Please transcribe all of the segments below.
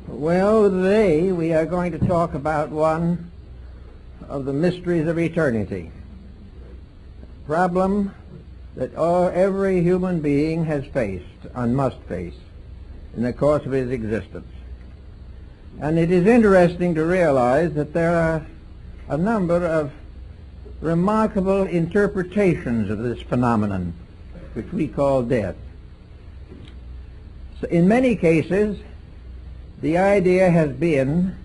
Well, today we are going to talk about one of the mysteries of eternity, a problem that every human being has faced and must face in the course of his existence. And it is interesting to realize that there are a number of remarkable interpretations of this phenomenon, which we call death. So in many cases, the idea has been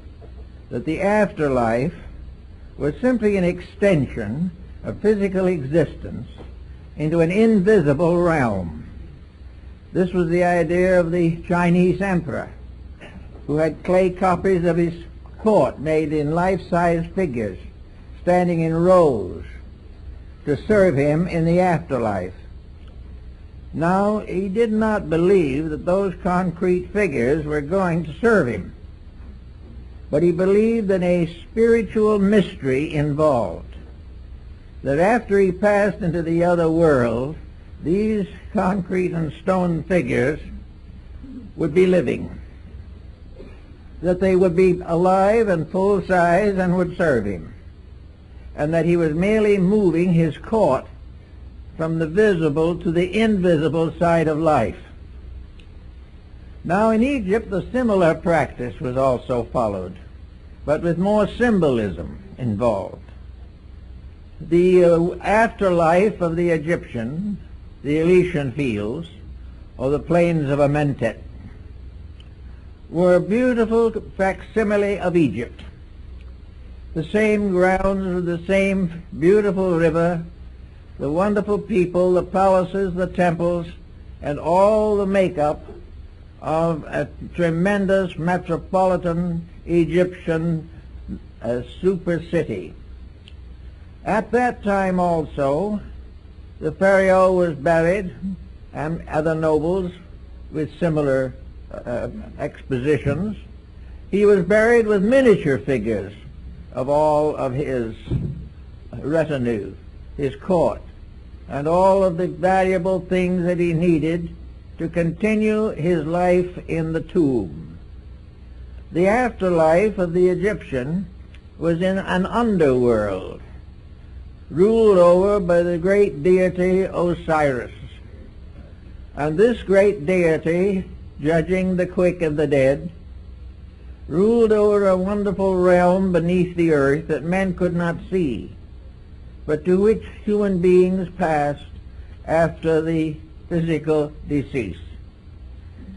that the afterlife was simply an extension of physical existence into an invisible realm. This was the idea of the Chinese emperor, who had clay copies of his court made in life-size figures, standing in rows to serve him in the afterlife. Now, he did not believe that those concrete figures were going to serve him, but he believed in a spiritual mystery involved, that after he passed into the other world, these concrete and stone figures would be living, that they would be alive and full size and would serve him, and that he was merely moving his court from the visible to the invisible side of life. Now in Egypt a similar practice was also followed, but with more symbolism involved. The afterlife of the Egyptian, the Elysian fields, or the plains of Amentet, were a beautiful facsimile of Egypt. The same grounds, the same beautiful river, the wonderful people, the palaces, the temples, and all the makeup of a tremendous metropolitan Egyptian super city. At that time also, the pharaoh was buried, and other nobles with similar expositions. He was buried with miniature figures of all of his retinue, his court, and all of the valuable things that he needed to continue his life in the tomb. The afterlife of the Egyptian was in an underworld, ruled over by the great deity Osiris. And this great deity, judging the quick and the dead, ruled over a wonderful realm beneath the earth that men could not see, but to which human beings passed after the physical decease.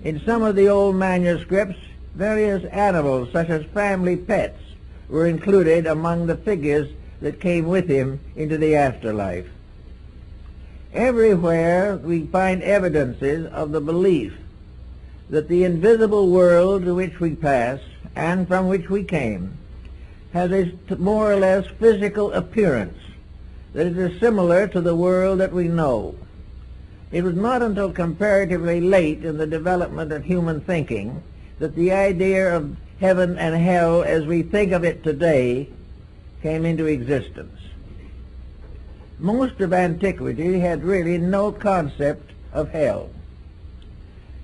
In some of the old manuscripts, various animals, such as family pets, were included among the figures that came with him into the afterlife. Everywhere we find evidences of the belief that the invisible world to which we pass and from which we came has a more or less physical appearance, that it is similar to the world that we know. It was not until comparatively late in the development of human thinking that the idea of heaven and hell as we think of it today came into existence. Most of antiquity had really no concept of hell.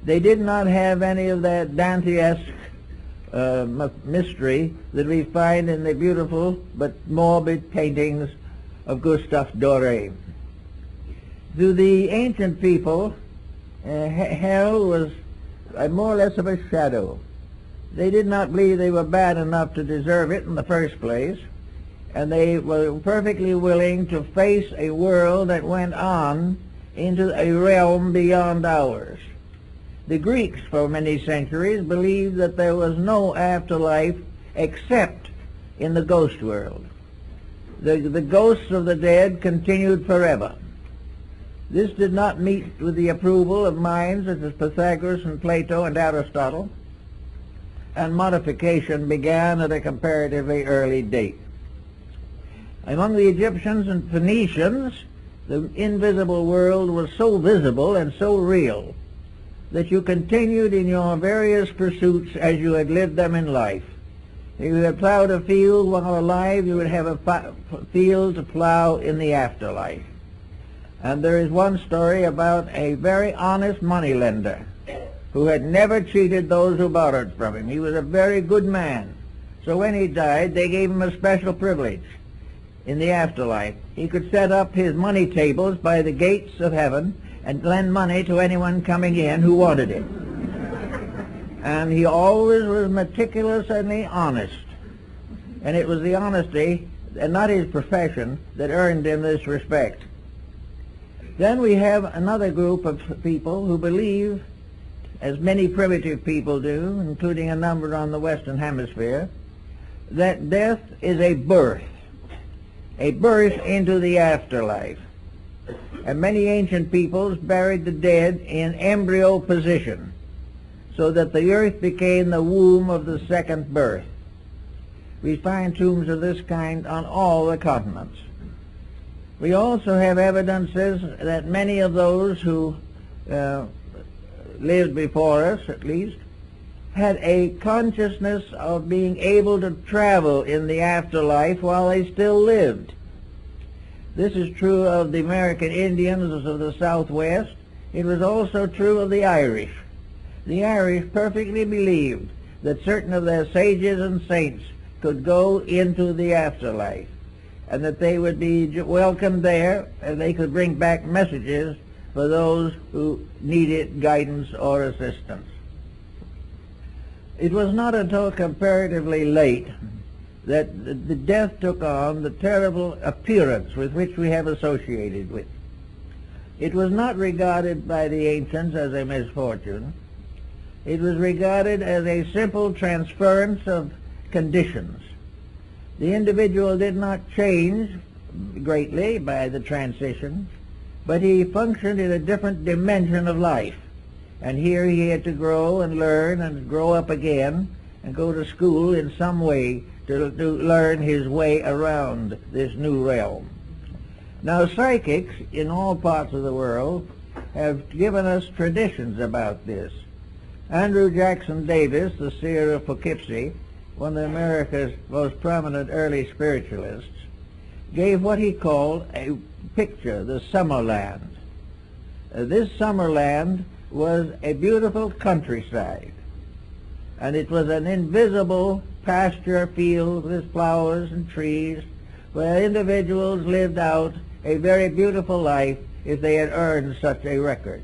They did not have any of that Dantesque mystery that we find in the beautiful but morbid paintings of Gustave Doré. To the ancient people, hell was more or less of a shadow. They did not believe they were bad enough to deserve it in the first place, and they were perfectly willing to face a world that went on into a realm beyond ours. The Greeks for many centuries believed that there was no afterlife except in the ghost world. The ghosts of the dead continued forever. This did not meet with the approval of minds such as Pythagoras and Plato and Aristotle, and modification began at a comparatively early date. Among the Egyptians and Phoenicians, the invisible world was so visible and so real that you continued in your various pursuits as you had lived them in life. If you had plowed a field while alive, you would have a field to plow in the afterlife. And there is one story about a very honest moneylender who had never cheated those who borrowed from him. He was a very good man. So when he died, they gave him a special privilege in the afterlife. He could set up his money tables by the gates of heaven and lend money to anyone coming in who wanted it. And he always was meticulously honest. And it was the honesty, and not his profession, that earned him this respect. Then we have another group of people who believe, as many primitive people do, including a number on the Western Hemisphere, that death is a birth into the afterlife. And many ancient peoples buried the dead in embryo position, so that the earth became the womb of the second birth. We find tombs of this kind on all the continents. We also have evidences that many of those who lived before us, at least, had a consciousness of being able to travel in the afterlife while they still lived. This is true of the American Indians of the Southwest. It was also true of the Irish. The Irish perfectly believed that certain of their sages and saints could go into the afterlife, and that they would be welcomed there, and they could bring back messages for those who needed guidance or assistance. It was not until comparatively late that the death took on the terrible appearance with which we have associated with. It was not regarded by the ancients as a misfortune. It was regarded as a simple transference of conditions. The individual did not change greatly by the transition, but he functioned in a different dimension of life. And here he had to grow and learn and grow up again and go to school in some way to learn his way around this new realm. Now, psychics in all parts of the world have given us traditions about this. Andrew Jackson Davis, the seer of Poughkeepsie, one of America's most prominent early spiritualists, gave what he called a picture, the Summerland. This Summerland was a beautiful countryside, and it was an invisible pasture field with flowers and trees where individuals lived out a very beautiful life if they had earned such a record.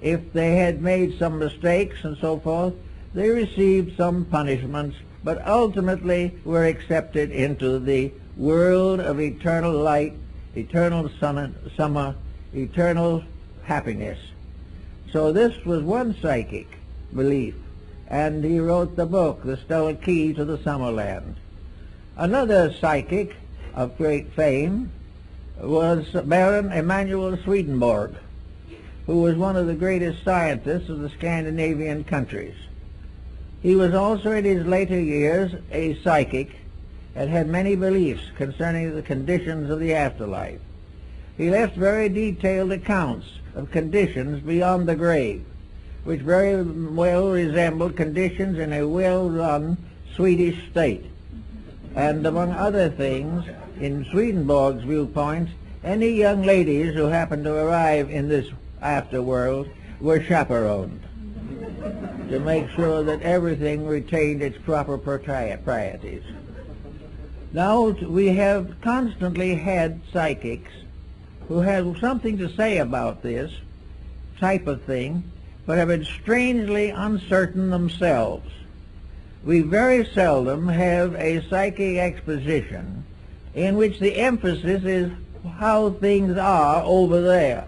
If they had made some mistakes and so forth, they received some punishments, but ultimately were accepted into the world of eternal light, eternal summer, eternal happiness. So this was one psychic belief, and he wrote the book, The Stellar Key to the Summerland. Another psychic of great fame was Baron Emanuel Swedenborg, who was one of the greatest scientists of the Scandinavian countries. He was also in his later years a psychic and had many beliefs concerning the conditions of the afterlife. He left very detailed accounts of conditions beyond the grave, which very well resembled conditions in a well-run Swedish state. And among other things, in Swedenborg's viewpoint, any young ladies who happened to arrive in this afterworld were chaperoned to make sure that everything retained its proper proprieties. Now we have constantly had psychics who have something to say about this type of thing, but have been strangely uncertain themselves. We very seldom have a psychic exposition in which the emphasis is how things are over there.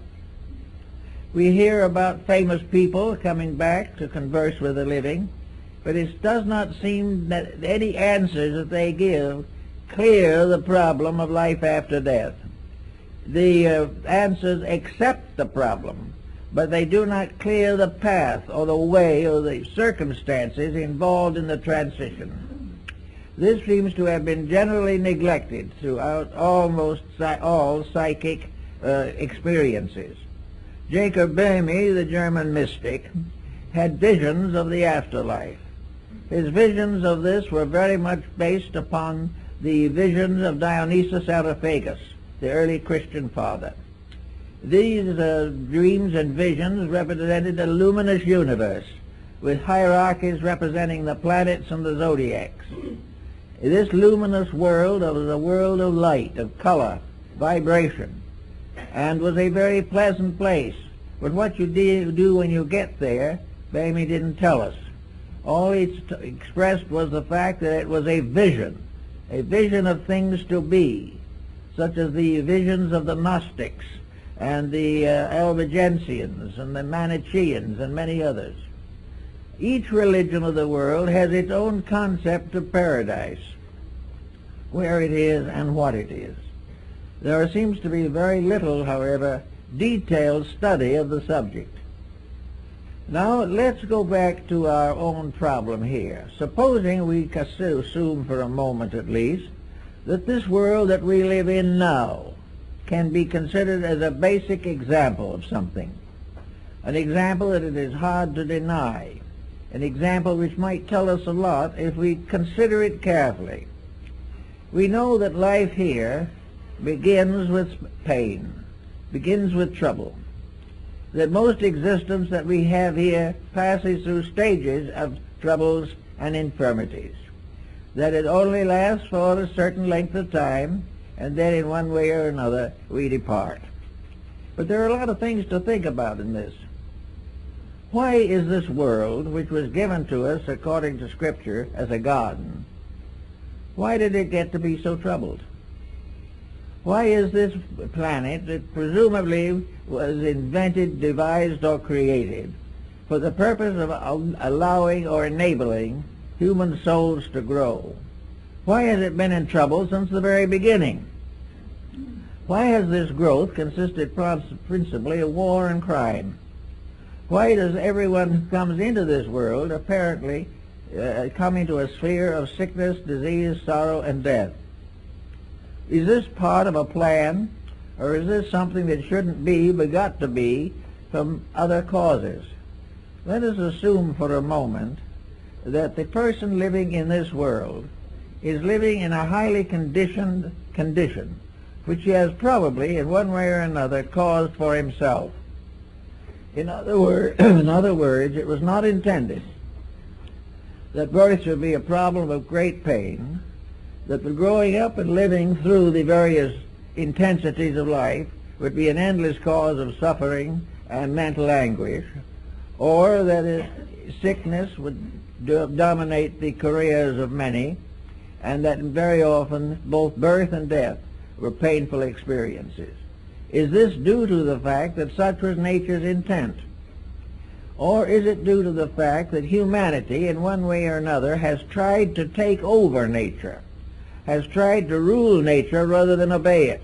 We hear about famous people coming back to converse with the living, but it does not seem that any answers that they give clear the problem of life after death. The answers accept the problem, but they do not clear the path or the way or the circumstances involved in the transition. This seems to have been generally neglected throughout almost all psychic experiences. Jacob Boehme, the German mystic, had visions of the afterlife. His visions of this were very much based upon the visions of Dionysius Areopagus, the early Christian father. These dreams and visions represented a luminous universe with hierarchies representing the planets and the zodiacs. This luminous world was a world of light, of color, vibration, and was a very pleasant place. But what you do when you get there, Bamey didn't tell us. All he expressed was the fact that it was a vision of things to be, such as the visions of the Gnostics and the Albigensians and the Manichaeans and many others. Each religion of the world has its own concept of paradise, where it is and what it is. There seems to be very little, however, detailed study of the subject. Now let's go back to our own problem here. Supposing we assume for a moment at least that this world that we live in now can be considered as a basic example of something, an example that it is hard to deny, an example which might tell us a lot if we consider it carefully. We know that life here begins with pain, begins with trouble, that most existence that we have here passes through stages of troubles and infirmities, that it only lasts for a certain length of time, and then in one way or another we depart. But there are a lot of things to think about in this. Why is this world, which was given to us according to Scripture as a garden, why did it get to be so troubled? Why is this planet that presumably was invented, devised, or created for the purpose of allowing or enabling human souls to grow, why has it been in trouble since the very beginning? Why has this growth consisted principally of war and crime? Why does everyone who comes into this world apparently come into a sphere of sickness, disease, sorrow, and death? Is this part of a plan, or is this something that shouldn't be but got to be from other causes? Let us assume for a moment that the person living in this world is living in a highly conditioned condition, which he has probably in one way or another caused for himself. In other words, it was not intended that birth should be a problem of great pain, that the growing up and living through the various intensities of life would be an endless cause of suffering and mental anguish, or that sickness would dominate the careers of many, and that very often both birth and death were painful experiences. Is this due to the fact that such was nature's intent? Or is it due to the fact that humanity, in one way or another, has tried to take over nature, has tried to rule nature rather than obey it,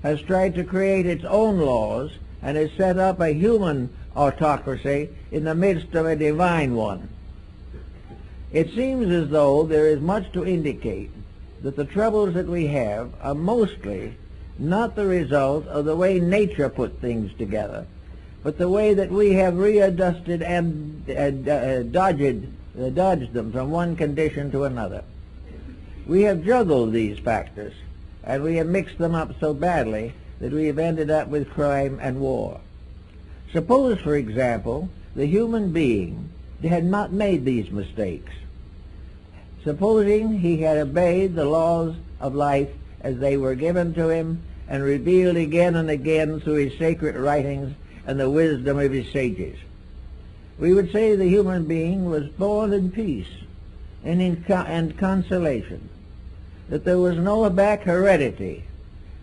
has tried to create its own laws, and has set up a human autocracy in the midst of a divine one? It seems as though there is much to indicate that the troubles that we have are mostly not the result of the way nature put things together, but the way that we have readjusted and dodged them from one condition to another. We have juggled these factors, and we have mixed them up so badly that we have ended up with crime and war. Suppose, for example, the human being had not made these mistakes. Supposing he had obeyed the laws of life as they were given to him and revealed again and again through his sacred writings and the wisdom of his sages, we would say the human being was born in peace and consolation, that there was no back heredity,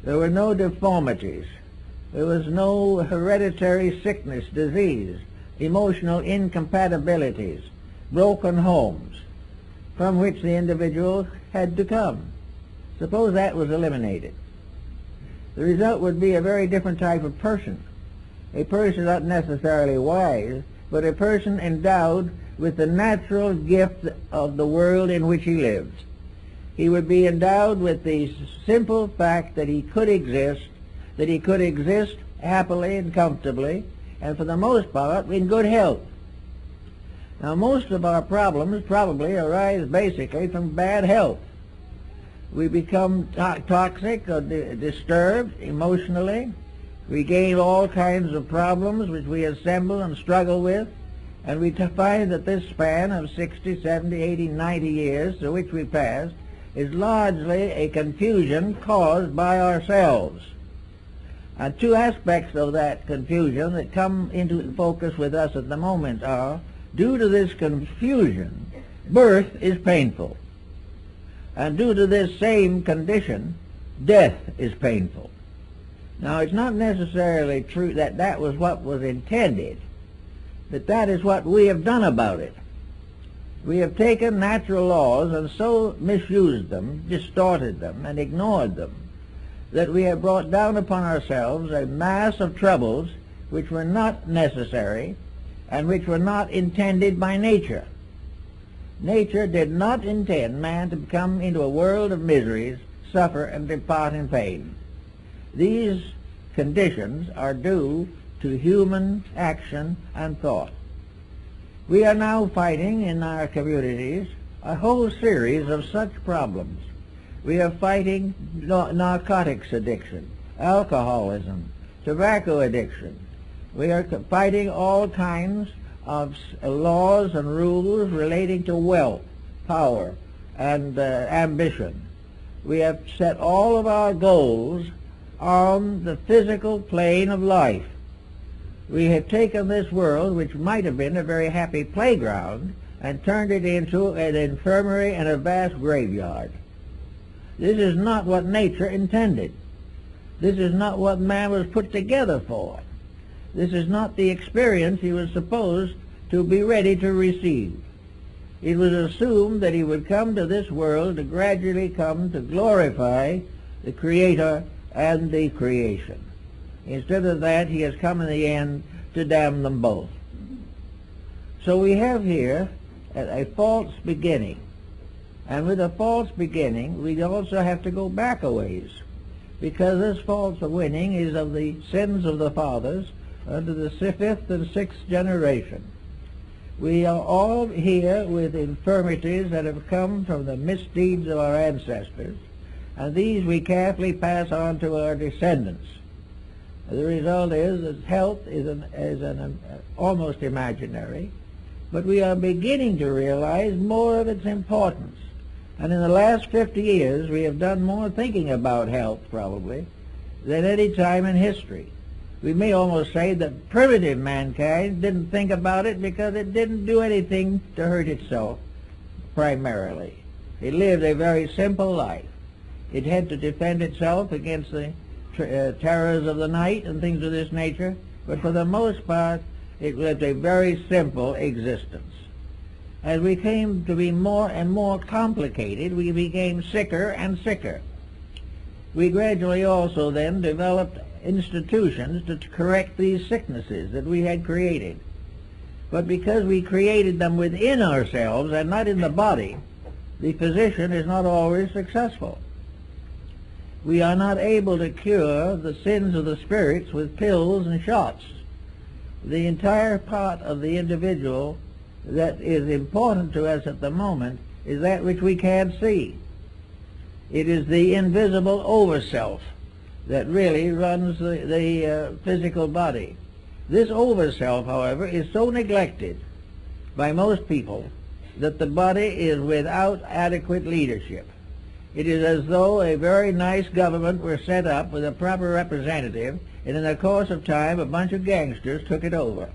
there were no deformities, there was no hereditary sickness, disease, emotional incompatibilities, broken homes, from which the individual had to come. Suppose that was eliminated. The result would be a very different type of person. A person not necessarily wise, but a person endowed with the natural gift of the world in which he lives. He would be endowed with the simple fact that he could exist happily and comfortably, and for the most part in good health. Now, most of our problems probably arise basically from bad health. We become toxic or disturbed emotionally. We gain all kinds of problems which we assemble and struggle with, And we find that this span of 60, 70, 80, 90 years through which we passed is largely a confusion caused by ourselves. And two aspects of that confusion that come into focus with us at the moment are, due to this confusion, birth is painful. And due to this same condition, death is painful. Now, it's not necessarily true that that was what was intended, but that is what we have done about it. We have taken natural laws and so misused them, distorted them, and ignored them, that we have brought down upon ourselves a mass of troubles which were not necessary and which were not intended by nature. Nature did not intend man to come into a world of miseries, suffer, and depart in pain. These conditions are due to human action and thought. We are now fighting in our communities a whole series of such problems. We are fighting narcotics addiction, alcoholism, tobacco addiction. We are fighting all kinds of laws and rules relating to wealth, power, and ambition. We have set all of our goals on the physical plane of life. We have taken this world, which might have been a very happy playground, and turned it into an infirmary and a vast graveyard. This is not what nature intended. This is not what man was put together for. This is not the experience he was supposed to be ready to receive. It was assumed that he would come to this world to gradually come to glorify the Creator and the creation. Instead of that, he has come in the end to damn them both. So we have here a false beginning. And with a false beginning, we also have to go back a ways, because this false beginning is of the sins of the fathers unto the fifth and sixth generation. We are all here with infirmities that have come from the misdeeds of our ancestors, and these we carefully pass on to our descendants. The result is that health is almost imaginary, but we are beginning to realize more of its importance. And in the last 50 years, we have done more thinking about health, probably, than any time in history. We may almost say that primitive mankind didn't think about it because it didn't do anything to hurt itself, primarily. It lived a very simple life. It had to defend itself against the terrors of the night and things of this nature, but for the most part, it lived a very simple existence. As we came to be more and more complicated, we became sicker and sicker. We gradually also then developed institutions to correct these sicknesses that we had created. But because we created them within ourselves and not in the body, the physician is not always successful. We are not able to cure the sins of the spirits with pills and shots. The entire part of the individual that is important to us at the moment is that which we can't see. It is the invisible overself that really runs the physical body. This overself, however, is so neglected by most people that the body is without adequate leadership. It is as though a very nice government were set up with a proper representative, and in the course of time a bunch of gangsters took it over.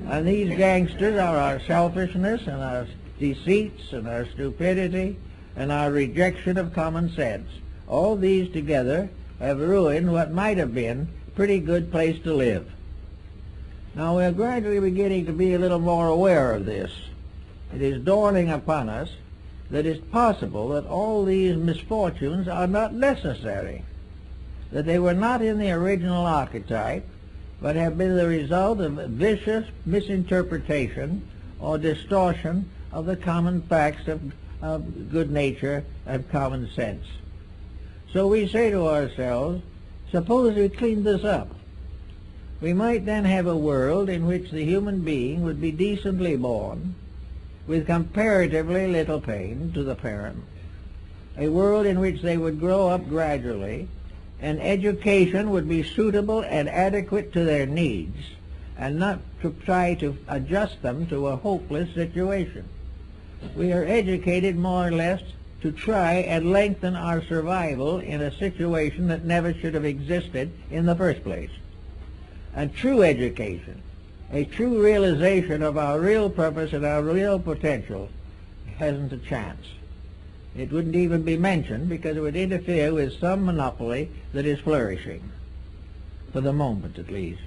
And these gangsters are our selfishness and our deceits and our stupidity and our rejection of common sense. All these together have ruined what might have been a pretty good place to live. Now we're gradually beginning to be a little more aware of this. It is dawning upon us that it's possible that all these misfortunes are not necessary, that they were not in the original archetype, but have been the result of vicious misinterpretation or distortion of the common facts of good nature and common sense. So we say to ourselves, suppose we clean this up. We might then have a world in which the human being would be decently born, with comparatively little pain to the parent, a world in which they would grow up gradually, and education would be suitable and adequate to their needs, and not to try to adjust them to a hopeless situation. We are educated more or less to try and lengthen our survival in a situation that never should have existed in the first place. And true education, a true realization of our real purpose and our real potential, hasn't a chance. It wouldn't even be mentioned because it would interfere with some monopoly that is flourishing, for the moment at least.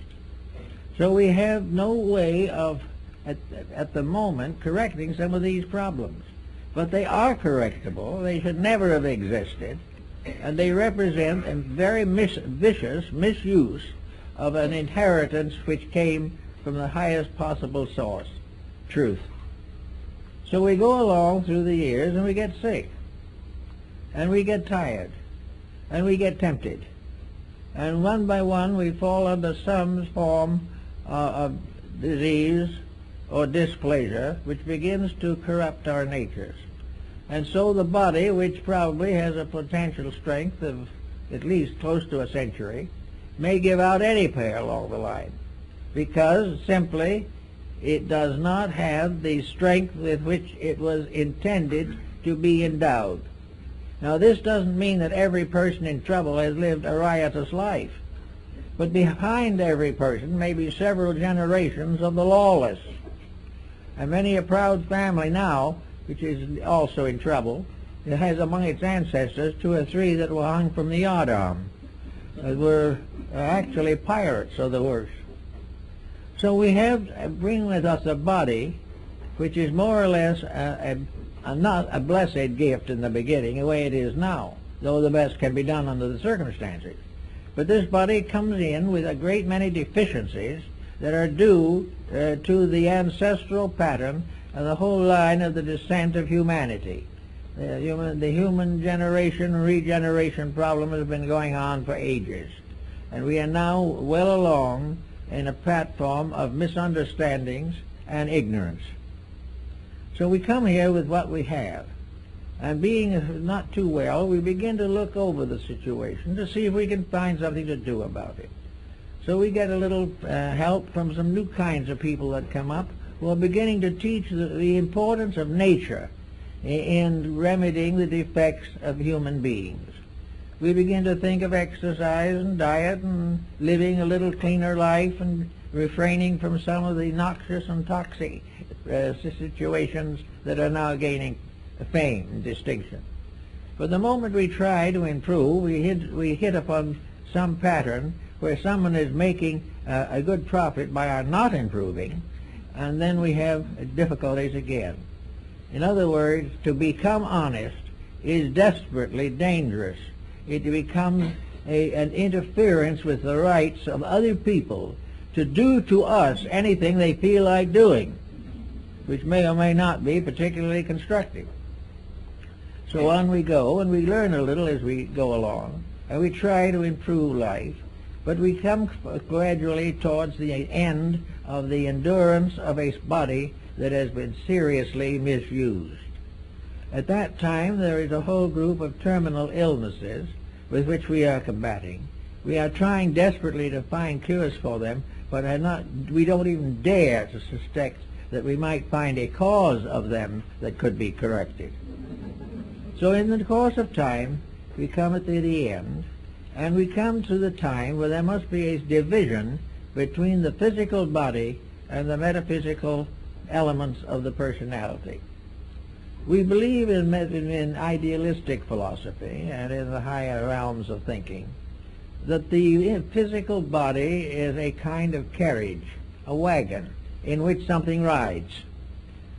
So we have no way of, at the moment, correcting some of these problems. But they are correctable. They should never have existed, and they represent a very vicious misuse of an inheritance which came from the highest possible source, truth. So we go along through the years and we get sick, and we get tired, and we get tempted, and one by one we fall under some form of disease or displeasure which begins to corrupt our natures. And so the body, which probably has a potential strength of at least close to a century, may give out any pair along the line, because simply it does not have the strength with which it was intended to be endowed. Now, this doesn't mean that every person in trouble has lived a riotous life, but behind every person may be several generations of the lawless. And many a proud family now, which is also in trouble, it has among its ancestors 2 or 3 that were hung from the yardarm, that were actually pirates of the worst. So we have bring with us a body which is more or less not a blessed gift in the beginning, the way it is now, though the best can be done under the circumstances. But this body comes in with a great many deficiencies that are due to the ancestral pattern of the whole line of the descent of humanity. The human generation regeneration problem has been going on for ages, and we are now well along in a platform of misunderstandings and ignorance. So we come here with what we have, and being not too well, we begin to look over the situation to see if we can find something to do about it. So we get a little help from some new kinds of people that come up who are beginning to teach the importance of nature in remedying the defects of human beings. We begin to think of exercise and diet and living a little cleaner life and refraining from some of the noxious and toxic situations that are now gaining fame and distinction. But the moment we try to improve, we hit upon some pattern where someone is making a good profit by our not improving, and then we have difficulties again. In other words, to become honest is desperately dangerous. It becomes an interference with the rights of other people to do to us anything they feel like doing, which may or may not be particularly constructive. So on we go, and we learn a little as we go along, and we try to improve life, but we come gradually towards the end of the endurance of a body that has been seriously misused. At that time, there is a whole group of terminal illnesses with which we are combating. We are trying desperately to find cures for them, but we don't even dare to suspect that we might find a cause of them that could be corrected. So in the course of time, we come at the end, and we come to the time where there must be a division between the physical body and the metaphysical elements of the personality. We believe in idealistic philosophy and in the higher realms of thinking that the physical body is a kind of carriage, a wagon, in which something rides,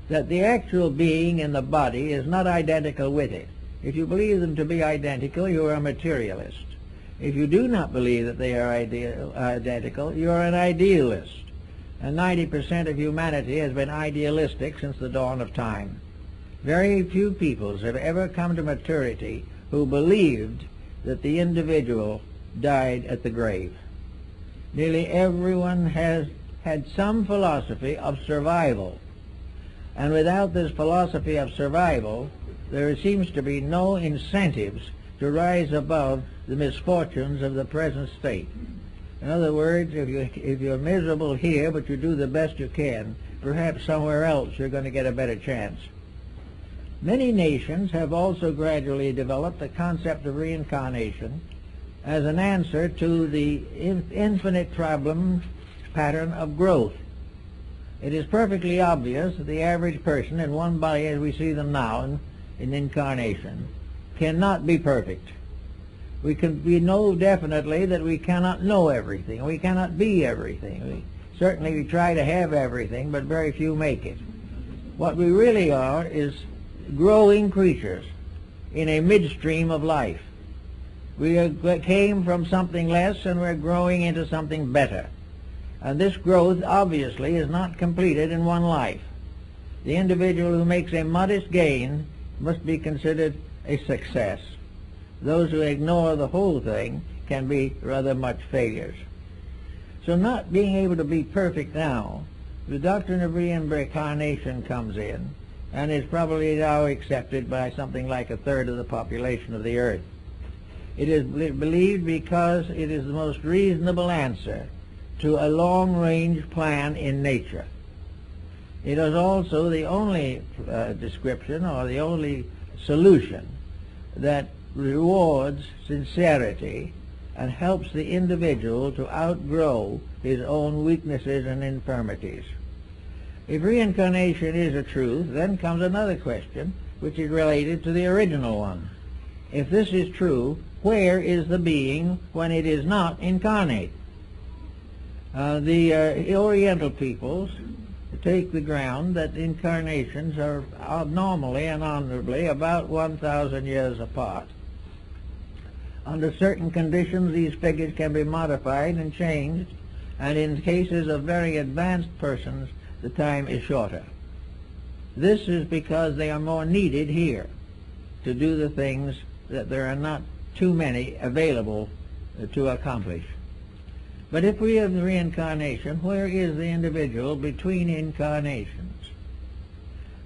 that the actual being in the body is not identical with it. If you believe them to be identical, you are a materialist. If you do not believe that they are identical, you are an idealist. And 90% of humanity has been idealistic since the dawn of time. Very few peoples have ever come to maturity who believed that the individual died at the grave. Nearly everyone has had some philosophy of survival. And without this philosophy of survival, there seems to be no incentives to rise above the misfortunes of the present state. In other words, if you're miserable here, but you do the best you can, perhaps somewhere else you're going to get a better chance. Many nations have also gradually developed the concept of reincarnation as an answer to the infinite problem pattern of growth. It is perfectly obvious that the average person in one body as we see them now in incarnation cannot be perfect. We know definitely that we cannot know everything. We cannot be everything. Certainly we try to have everything, but very few make it. What we really are is growing creatures in a midstream of life. We came from something less and we're growing into something better. And this growth obviously is not completed in one life. The individual who makes a modest gain must be considered a success. Those who ignore the whole thing can be rather much failures. So not being able to be perfect now, the doctrine of reincarnation comes in and is probably now accepted by something like a third of the population of the earth. It is believed because it is the most reasonable answer to a long-range plan in nature. It is also the only description or the only solution that rewards sincerity and helps the individual to outgrow his own weaknesses and infirmities. If reincarnation is a truth, then comes another question which is related to the original one. If this is true, where is the being when it is not incarnate? The Oriental peoples take the ground that incarnations are normally and honorably about 1,000 years apart. Under certain conditions, these figures can be modified and changed, and in cases of very advanced persons, the time is shorter. This is because they are more needed here to do the things that there are not too many available to accomplish. But if we have reincarnation, where is the individual between incarnations?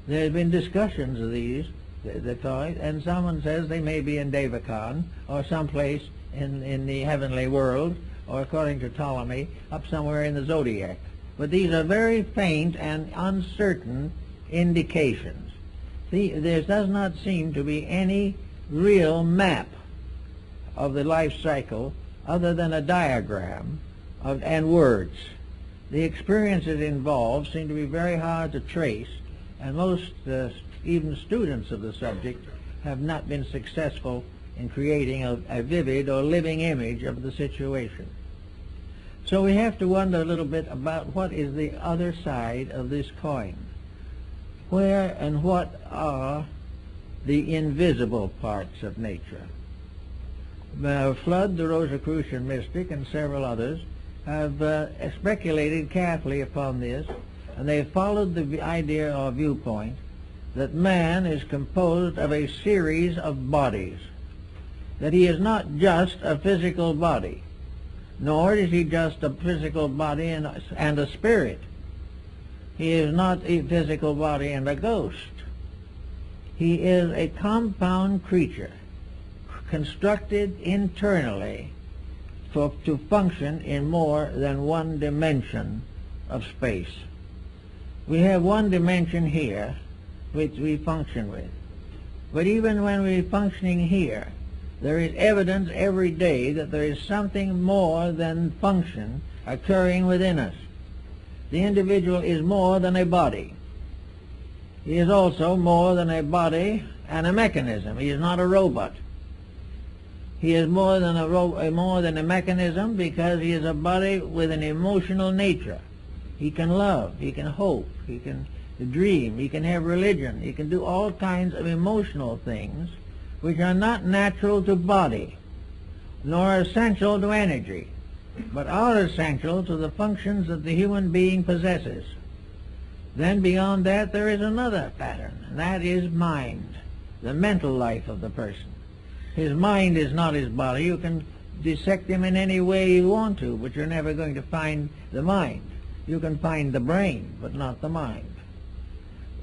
There have been discussions of these, and someone says they may be in Devakan or someplace in the heavenly world, or according to Ptolemy, up somewhere in the zodiac. But these are very faint and uncertain indications. See, there does not seem to be any real map of the life cycle other than a diagram and words. The experiences involved seem to be very hard to trace, and most even students of the subject have not been successful in creating a vivid or living image of the situation. So we have to wonder a little bit about what is the other side of this coin. Where and what are the invisible parts of nature? Flood, the Rosicrucian mystic, and several others have speculated carefully upon this, and they have followed the idea or viewpoint that man is composed of a series of bodies, that he is not just a physical body, nor is he just a physical body and a spirit. He is not a physical body and a ghost. He is a compound creature constructed internally to function in more than one dimension of space. We have one dimension here which we function with. But even when we're functioning here, there is evidence every day that there is something more than function occurring within us. The individual is more than a body. He is also more than a body and a mechanism. He is not a robot. He is more than a mechanism because he is a body with an emotional nature. He can love, he can hope, he can dream, he can have religion, he can do all kinds of emotional things which are not natural to body, nor essential to energy, but are essential to the functions that the human being possesses. Then beyond that there is another pattern, and that is mind, the mental life of the person. His mind is not his body. You can dissect him in any way you want to, but you're never going to find the mind. You can find the brain, but not the mind.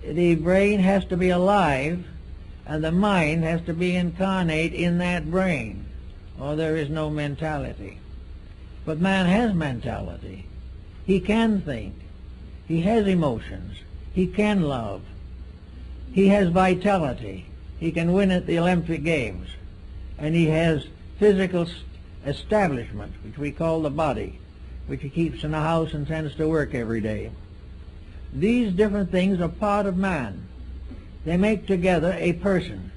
The brain has to be alive, and the mind has to be incarnate in that brain, or there is no mentality. But man has mentality. He can think. He has emotions. He can love. He has vitality. He can win at the Olympic Games. And he has physical establishment, which we call the body, which he keeps in a house and sends to work every day. These different things are part of man. They make together a person.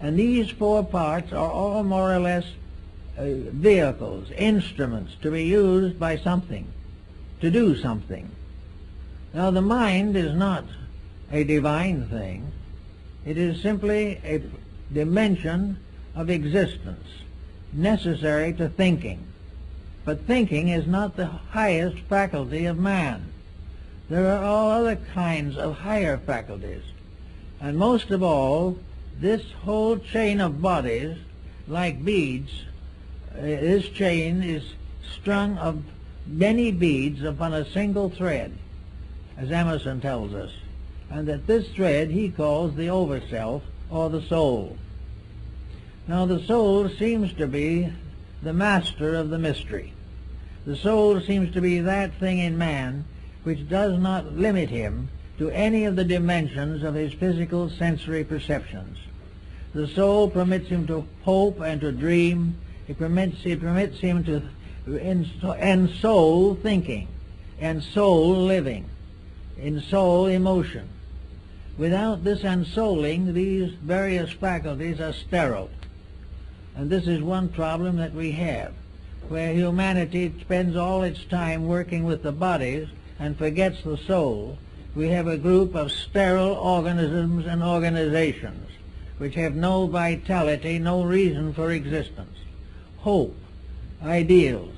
And these four parts are all more or less vehicles, instruments to be used by something, to do something. Now the mind is not a divine thing. It is simply a dimension of existence necessary to thinking. But thinking is not the highest faculty of man. There are all other kinds of higher faculties. And most of all, this whole chain of bodies, like beads, this chain is strung of many beads upon a single thread, as Emerson tells us, and that this thread he calls the overself, or the soul. Now the soul seems to be the master of the mystery. The soul seems to be that thing in man which does not limit him to any of the dimensions of his physical sensory perceptions. The soul permits him to hope and to dream. It permits him to ensoul thinking, ensoul living, ensoul emotion. Without this ensouling, these various faculties are sterile. And this is one problem that we have, where humanity spends all its time working with the bodies and forgets the soul. We have a group of sterile organisms and organizations which have no vitality, no reason for existence. Hope, ideals,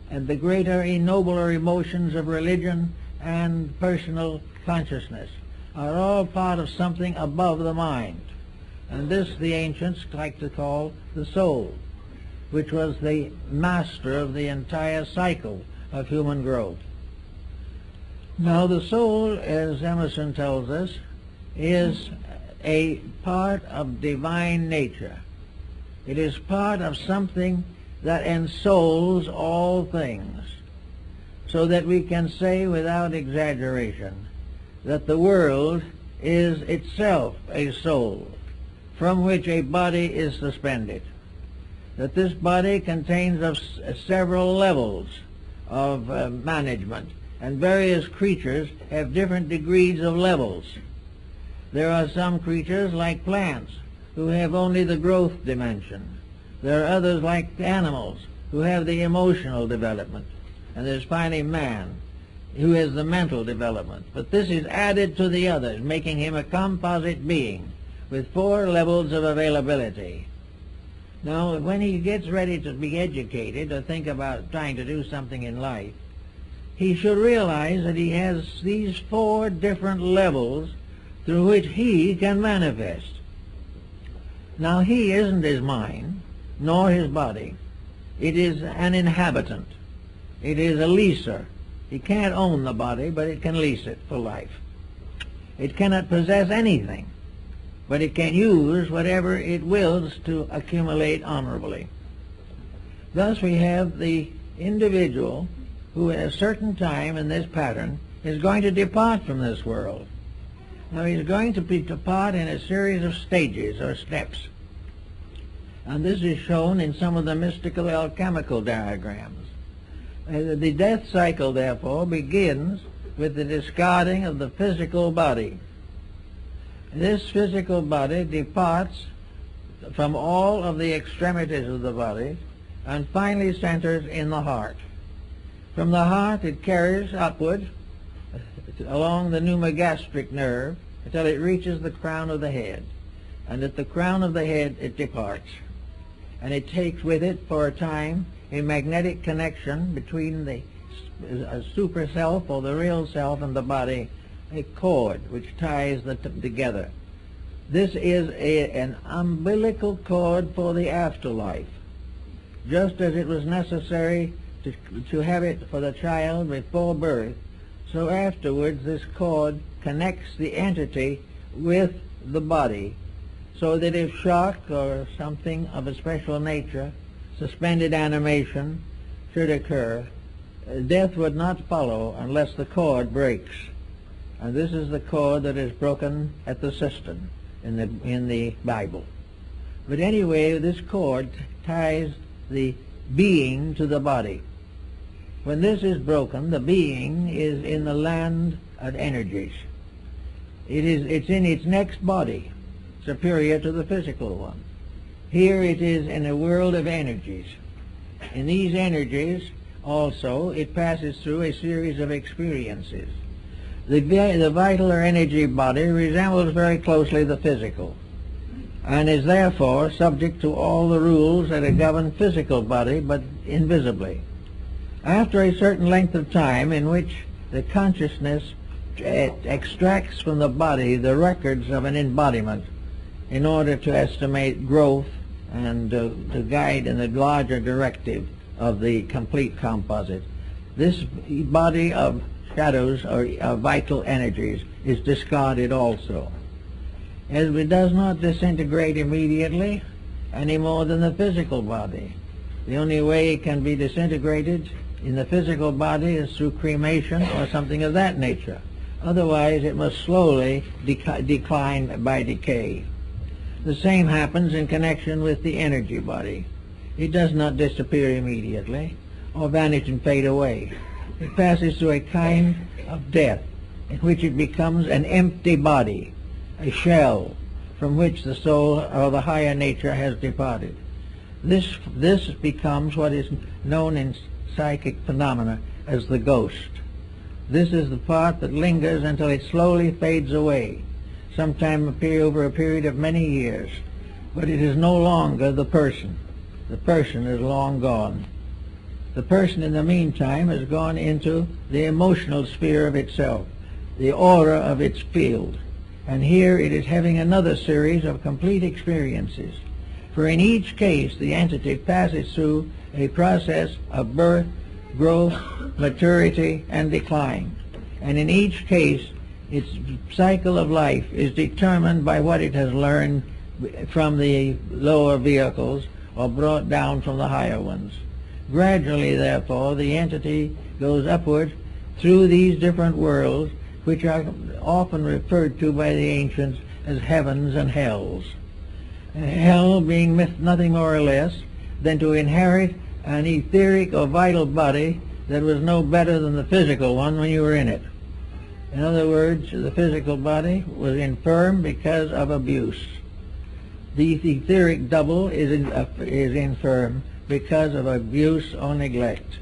and the greater, nobler emotions of religion and personal consciousness are all part of something above the mind. And this the ancients like to call the soul, which was the master of the entire cycle of human growth. Now the soul, as Emerson tells us, is a part of divine nature. It is part of something that ensouls all things, so that we can say without exaggeration that the world is itself a soul from which a body is suspended, that this body contains of several levels of management, and various creatures have different degrees of levels. There are some creatures like plants who have only the growth dimension. There are others like animals who have the emotional development. And there's finally man who has the mental development. But this is added to the others, making him a composite being with 4 levels of availability. Now, when he gets ready to be educated or think about trying to do something in life, he should realize that he has these 4 different levels through which he can manifest. Now, he isn't his mind, nor his body. It is an inhabitant. It is a leaser. He can't own the body, but it can lease it for life. It cannot possess anything, but it can use whatever it wills to accumulate honorably. Thus we have the individual who at a certain time in this pattern is going to depart from this world. Now he's going to depart in a series of stages or steps. And this is shown in some of the mystical alchemical diagrams. The death cycle, therefore, begins with the discarding of the physical body. This physical body departs from all of the extremities of the body and finally centers in the heart. From the heart it carries upward along the pneumogastric nerve until it reaches the crown of the head. And at the crown of the head it departs. And it takes with it for a time a magnetic connection between the super self or the real self and the body, a cord which ties them together. This is an umbilical cord for the afterlife, just as it was necessary to have it for the child before birth. So afterwards this cord connects the entity with the body, so that if shock or something of a special nature, suspended animation, should occur, death would not follow unless the cord breaks. And this is the cord that is broken at the cistern in the Bible. But anyway, this cord ties the being to the body. When this is broken, the being is in the land of energies. It's in its next body, superior to the physical one. Here it is in a world of energies. In these energies, also, it passes through a series of experiences. The vital or energy body resembles very closely the physical, and is therefore subject to all the rules that govern physical body, but invisibly. After a certain length of time in which the consciousness extracts from the body the records of an embodiment in order to estimate growth and to guide in the larger directive of the complete composite, this body of shadows or vital energies is discarded also. As it does not disintegrate immediately any more than the physical body. The only way it can be disintegrated in the physical body is through cremation or something of that nature. Otherwise it must slowly decline by decay. The same happens in connection with the energy body. It does not disappear immediately or vanish and fade away. It passes through a kind of death in which it becomes an empty body, a shell from which the soul or the higher nature has departed. This becomes what is known in psychic phenomena as the ghost. This is the part that lingers until it slowly fades away, sometime over a period of many years. But it is no longer the person. The person is long gone. The person in the meantime has gone into the emotional sphere of itself, the aura of its field. And here it is having another series of complete experiences. For in each case the entity passes through a process of birth, growth, maturity, and decline. And in each case its cycle of life is determined by what it has learned from the lower vehicles or brought down from the higher ones. Gradually, therefore, the entity goes upward through these different worlds, which are often referred to by the ancients as heavens and hells. Hell being nothing more or less than to inherit an etheric or vital body that was no better than the physical one when you were in it. In other words, the physical body was infirm because of abuse. The etheric double is infirm because of abuse or neglect.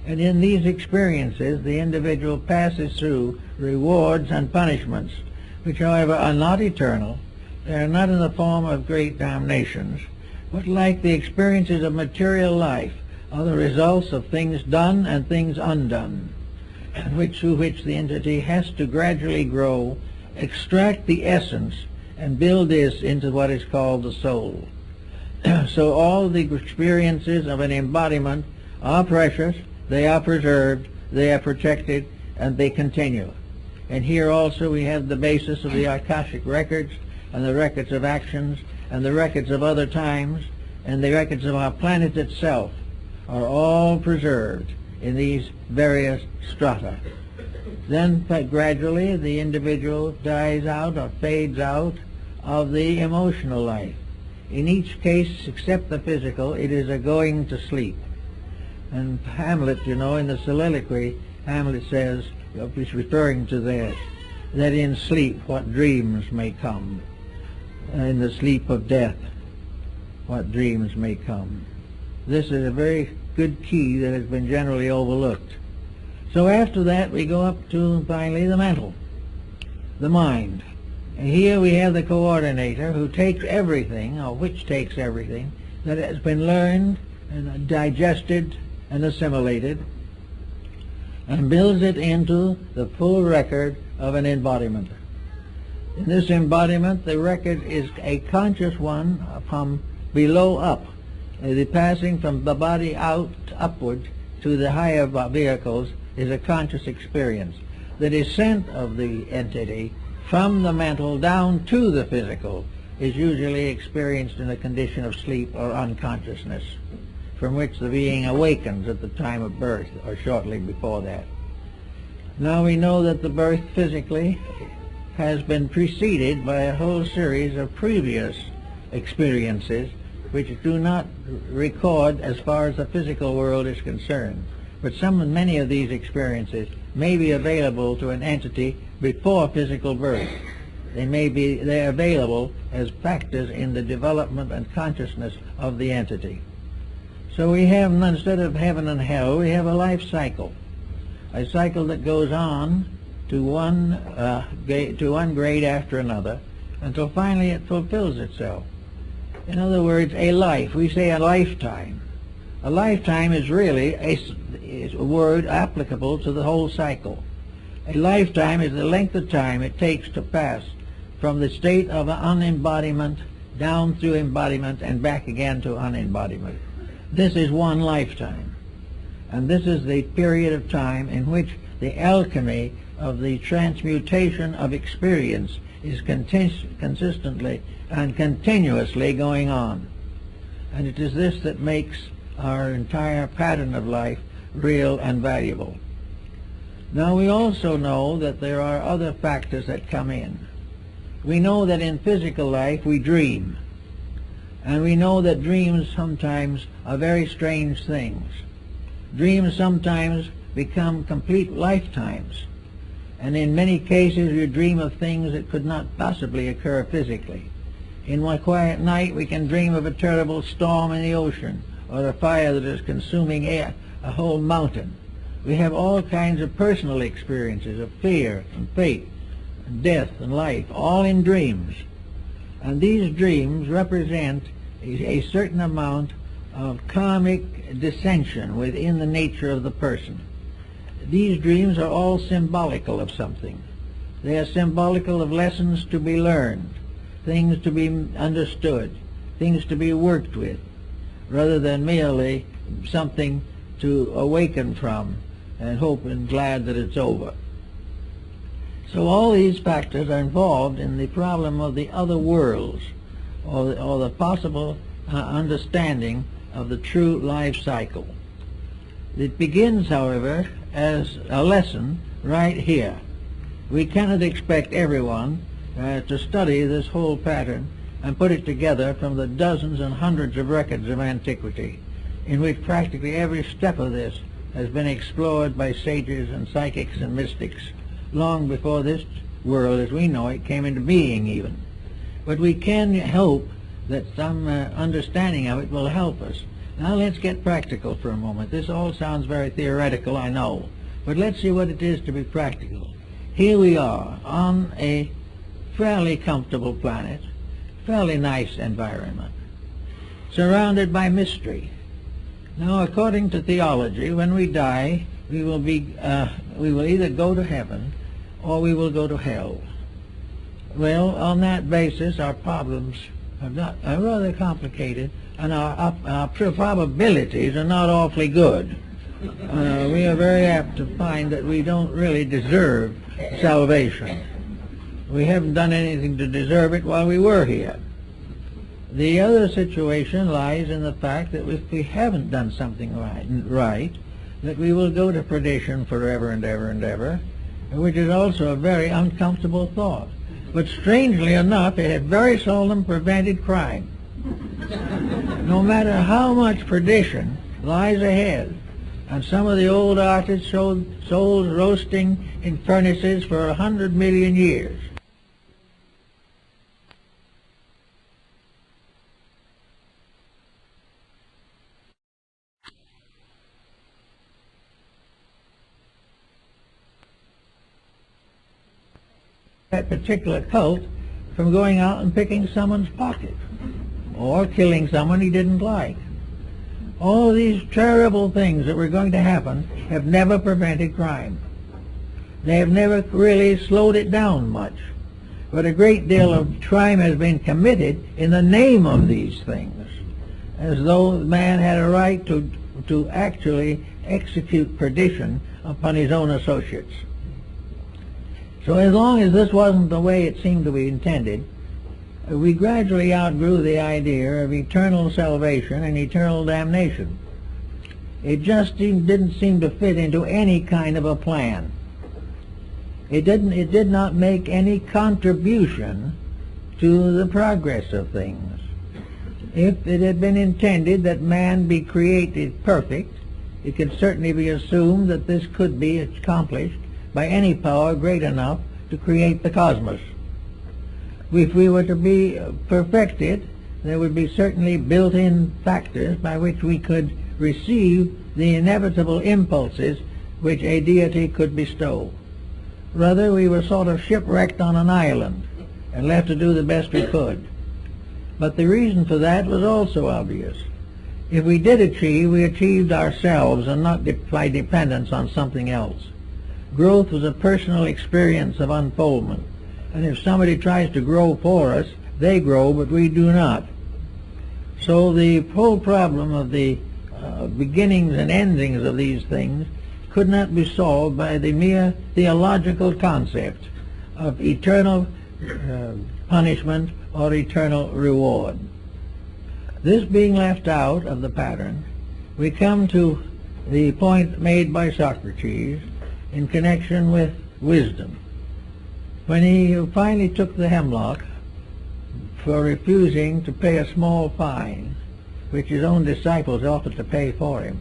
And in these experiences, the individual passes through rewards and punishments, which, however, are not eternal. They are not in the form of great damnations, but like the experiences of material life, are the results of things done and things undone, through which the entity has to gradually grow, extract the essence, and build this into what is called the soul. So all the experiences of an embodiment are precious, they are preserved, they are protected, and they continue. And here also we have the basis of the Akashic records, and the records of actions, and the records of other times, and the records of our planet itself are all preserved in these various strata. Then gradually the individual dies out or fades out of the emotional life. In each case, except the physical, it is a going to sleep. And Hamlet, you know, in the soliloquy, Hamlet says, he's referring to this, that in sleep what dreams may come. In the sleep of death, what dreams may come. This is a very good key that has been generally overlooked. So after that we go up to, finally, the mental, the mind. And here we have the coordinator who takes everything, or which takes everything, that has been learned and digested and assimilated, and builds it into the full record of an embodiment. In this embodiment, the record is a conscious one from below up. The passing from the body out upward to the higher vehicles is a conscious experience. The descent of the entity from the mental down to the physical is usually experienced in a condition of sleep or unconsciousness. from which the being awakens at the time of birth or shortly before that. Now we know that the birth physically has been preceded by a whole series of previous experiences which do not record as far as the physical world is concerned. But many of these experiences may be available to an entity before physical birth. They're available as factors in the development and consciousness of the entity. So we have, instead of heaven and hell, we have a life cycle. A cycle that goes on to one grade after another until finally it fulfills itself. In other words, a life. We say a lifetime. A lifetime is really a word applicable to the whole cycle. A lifetime is the length of time it takes to pass from the state of unembodiment down through embodiment and back again to unembodiment. This is one lifetime. And this is the period of time in which the alchemy of the transmutation of experience is consistently and continuously going on. And it is this that makes our entire pattern of life real and valuable. Now we also know that there are other factors that come in. We know that in physical life we dream. And we know that dreams sometimes are very strange things. Dreams sometimes become complete lifetimes. And in many cases you dream of things that could not possibly occur physically. In one quiet night we can dream of a terrible storm in the ocean, or a fire that is consuming a whole mountain. We have all kinds of personal experiences of fear and fate and death and life, all in dreams. And these dreams represent a certain amount of karmic dissension within the nature of the person. These dreams are all symbolical of something. They are symbolical of lessons to be learned, things to be understood, things to be worked with, rather than merely something to awaken from and hope and glad that it's over. So all these factors are involved in the problem of the other worlds, or the possible understanding of the true life cycle. It begins, however, as a lesson right here. We cannot expect everyone to study this whole pattern and put it together from the dozens and hundreds of records of antiquity, in which practically every step of this has been explored by sages and psychics and mystics long before this world as we know it came into being even. But we can hope that some understanding of it will help us. Now let's get practical for a moment. This all sounds very theoretical, I know, but let's see what it is to be practical. Here we are on a fairly comfortable planet, fairly nice environment, surrounded by mystery. Now, according to theology, when we die, we will either go to heaven or we will go to hell. Well, on that basis, our problems are rather complicated, and our probabilities are not awfully good. We are very apt to find that we don't really deserve salvation. We haven't done anything to deserve it while we were here. The other situation lies in the fact that if we haven't done something right, that we will go to perdition forever and ever and ever, which is also a very uncomfortable thought. But strangely enough, it has very seldom prevented crime. No matter how much perdition lies ahead, and some of the old artists showed souls roasting in furnaces for 100 million years. That particular cult from going out and picking someone's pocket or killing someone he didn't like. All these terrible things that were going to happen have never prevented crime. They have never really slowed it down much. But a great deal of crime has been committed in the name of these things, as though man had a right to actually execute perdition upon his own associates. So as long as this wasn't the way it seemed to be intended, we gradually outgrew the idea of eternal salvation and eternal damnation. It just didn't seem to fit into any kind of a plan. It did not make any contribution to the progress of things. If it had been intended that man be created perfect, it could certainly be assumed that this could be accomplished by any power great enough to create the cosmos. If we were to be perfected, there would be certainly built-in factors by which we could receive the inevitable impulses which a deity could bestow. Rather, we were sort of shipwrecked on an island and left to do the best we could. But the reason for that was also obvious. If we did achieve, we achieved ourselves and not by dependence on something else. Growth was a personal experience of unfoldment. And if somebody tries to grow for us, they grow, but we do not. So the whole problem of the beginnings and endings of these things could not be solved by the mere theological concept of eternal punishment or eternal reward. This being left out of the pattern, we come to the point made by Socrates in connection with wisdom. When he finally took the hemlock for refusing to pay a small fine, which his own disciples offered to pay for him,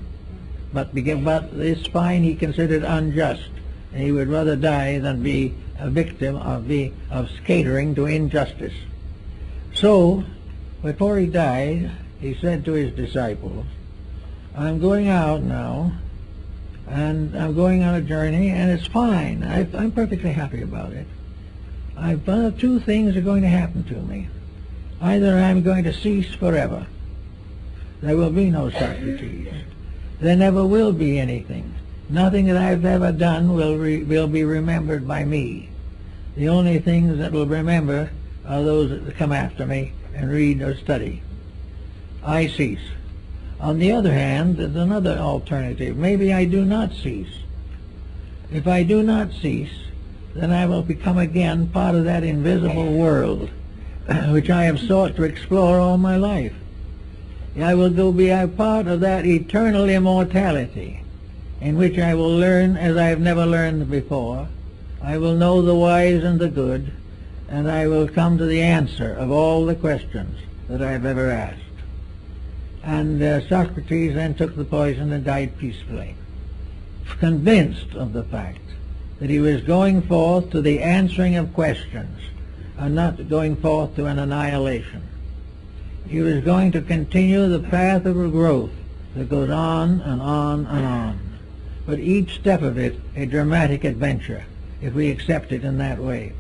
but this fine he considered unjust, and he would rather die than be a victim of catering to injustice. So, before he died, he said to his disciples, "I'm going out now, and I'm going on a journey, and it's fine. I'm perfectly happy about it. Two things are going to happen to me. Either I'm going to cease forever. There will be no Socrates. There never will be anything. Nothing that I've ever done will be remembered by me. The only things that will remember are those that come after me and read or study. I cease. On the other hand, there's another alternative. Maybe I do not cease. If I do not cease, then I will become again part of that invisible world which I have sought to explore all my life. I will go be a part of that eternal immortality in which I will learn as I have never learned before. I will know the wise and the good, and I will come to the answer of all the questions that I have ever asked." And Socrates then took the poison and died peacefully, convinced of the fact that he was going forth to the answering of questions and not going forth to an annihilation. He was going to continue the path of growth that goes on and on and on, but each step of it a dramatic adventure, if we accept it in that way.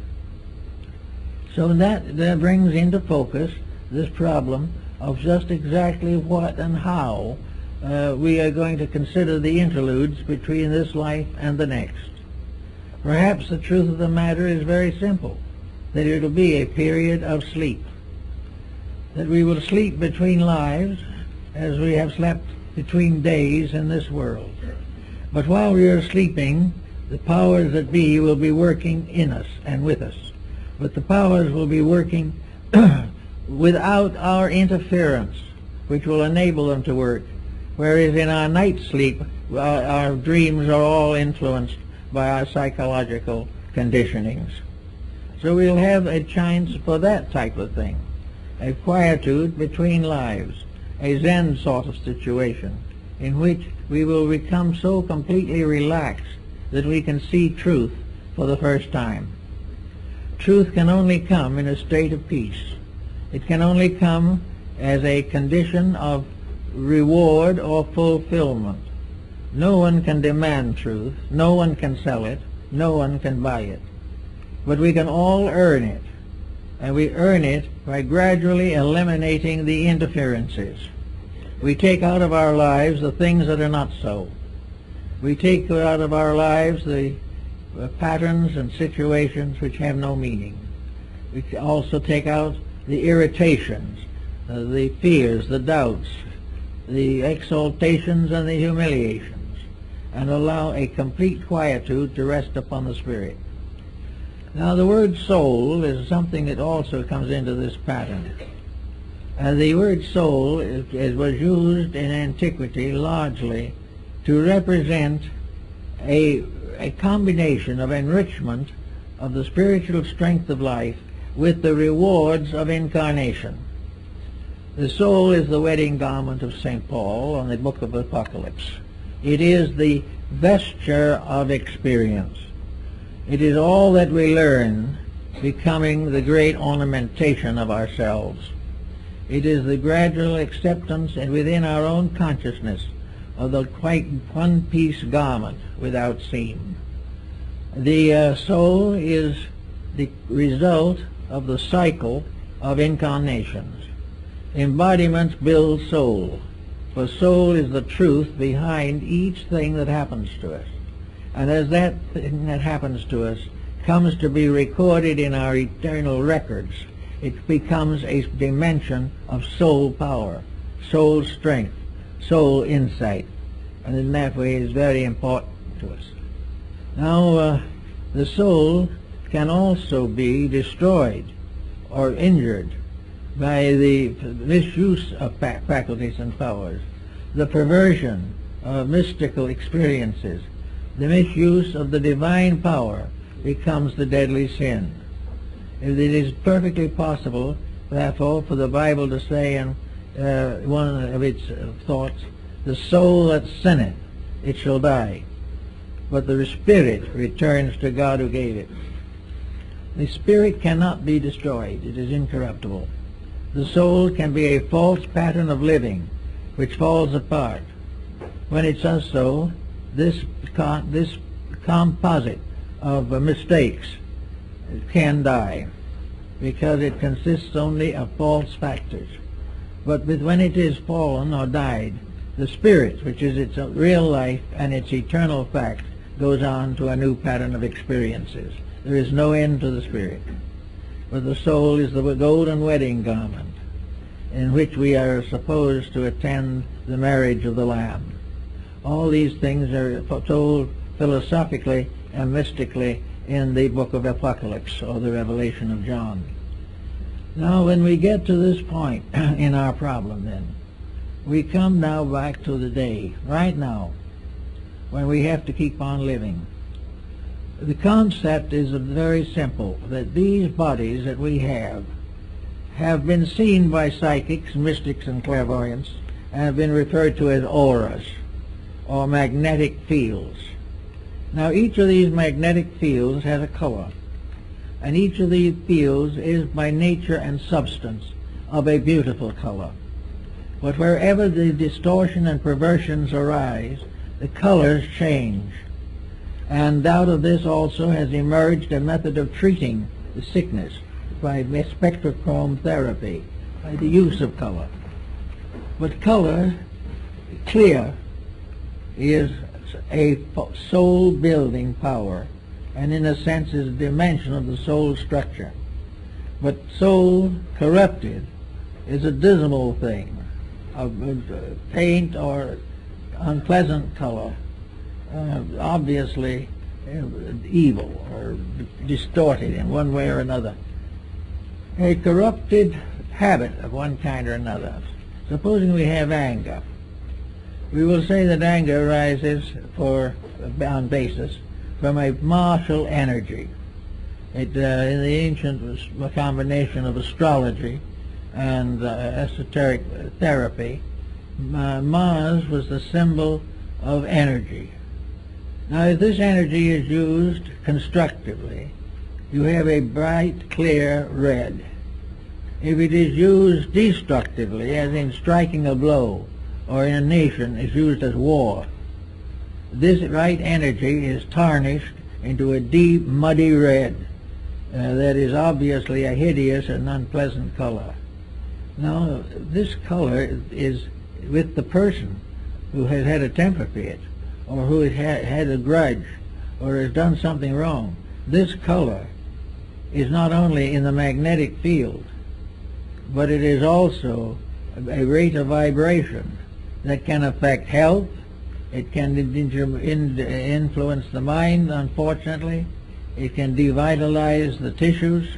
So that brings into focus this problem of just exactly what and how we are going to consider the interludes between this life and the next. Perhaps the truth of the matter is very simple, that it will be a period of sleep, that we will sleep between lives as we have slept between days in this world. But while we are sleeping, the powers that be will be working in us and with us. But the powers will be working without our interference, which will enable them to work. Whereas in our night sleep, our dreams are all influenced by our psychological conditionings. So we'll have a chance for that type of thing, a quietude between lives, a Zen sort of situation, in which we will become so completely relaxed that we can see truth for the first time. Truth can only come in a state of peace. It can only come as a condition of reward or fulfillment. No one can demand truth, no one can sell it, no one can buy it. But we can all earn it, and we earn it by gradually eliminating the interferences. We take out of our lives the things that are not so. We take out of our lives the patterns and situations which have no meaning. We also take out the irritations, the fears, the doubts, the exaltations and the humiliations, and allow a complete quietude to rest upon the spirit. Now the word soul is something that also comes into this pattern. And the word soul was used in antiquity largely to represent a combination of enrichment of the spiritual strength of life with the rewards of incarnation. The soul is the wedding garment of St. Paul on the book of Apocalypse. It is the vesture of experience. It is all that we learn becoming the great ornamentation of ourselves. It is the gradual acceptance and within our own consciousness of the quite one-piece garment without seam. The soul is the result of the cycle of incarnations. Embodiments build soul, for soul is the truth behind each thing that happens to us. And as that thing that happens to us comes to be recorded in our eternal records, it becomes a dimension of soul power, soul strength, soul insight, and in that way is very important to us. Now, the soul can also be destroyed or injured by the misuse of faculties and powers, the perversion of mystical experiences. The misuse of the divine power becomes the deadly sin. It is perfectly possible, therefore, for the Bible to say in one of its thoughts, the soul that sinneth, it shall die, but the spirit returns to God who gave it. The spirit cannot be destroyed. It is incorruptible. The soul can be a false pattern of living which falls apart. When it does so, this composite of mistakes can die, because it consists only of false factors. But when it is fallen or died, the spirit, which is its real life and its eternal fact, goes on to a new pattern of experiences. There is no end to the spirit. But the soul is the golden wedding garment in which we are supposed to attend the marriage of the Lamb. All these things are told philosophically and mystically in the book of Apocalypse, or the Revelation of John. Now, when we get to this point in our problem, then, we come now back to the day, right now, when we have to keep on living. The concept is very simple, that these bodies that we have been seen by psychics, mystics, and clairvoyants, and have been referred to as auras, or magnetic fields. Now, each of these magnetic fields has a color, and each of these fields is by nature and substance of a beautiful color. But wherever the distortion and perversions arise, the colors change. And out of this also has emerged a method of treating the sickness by spectrochrome therapy, by the use of color. But color, clear, is a soul-building power, and in a sense is a dimension of the soul structure. But soul corrupted is a dismal thing, of paint or unpleasant color, obviously evil or distorted in one way or another. A corrupted habit of one kind or another. Supposing we have anger, we will say that anger arises on basis from a martial energy. In the ancient was a combination of astrology and esoteric therapy. Mars was the symbol of energy. Now, if this energy is used constructively, you have a bright, clear red. If it is used destructively, as in striking a blow, or in a nation is used as war, this right energy is tarnished into a deep, muddy red that is obviously a hideous and unpleasant color. Now, this color is with the person who has had a temper fit, or who has had a grudge, or has done something wrong. This color is not only in the magnetic field, but it is also a rate of vibration that can affect health. It can influence the mind, unfortunately. It can devitalize the tissues.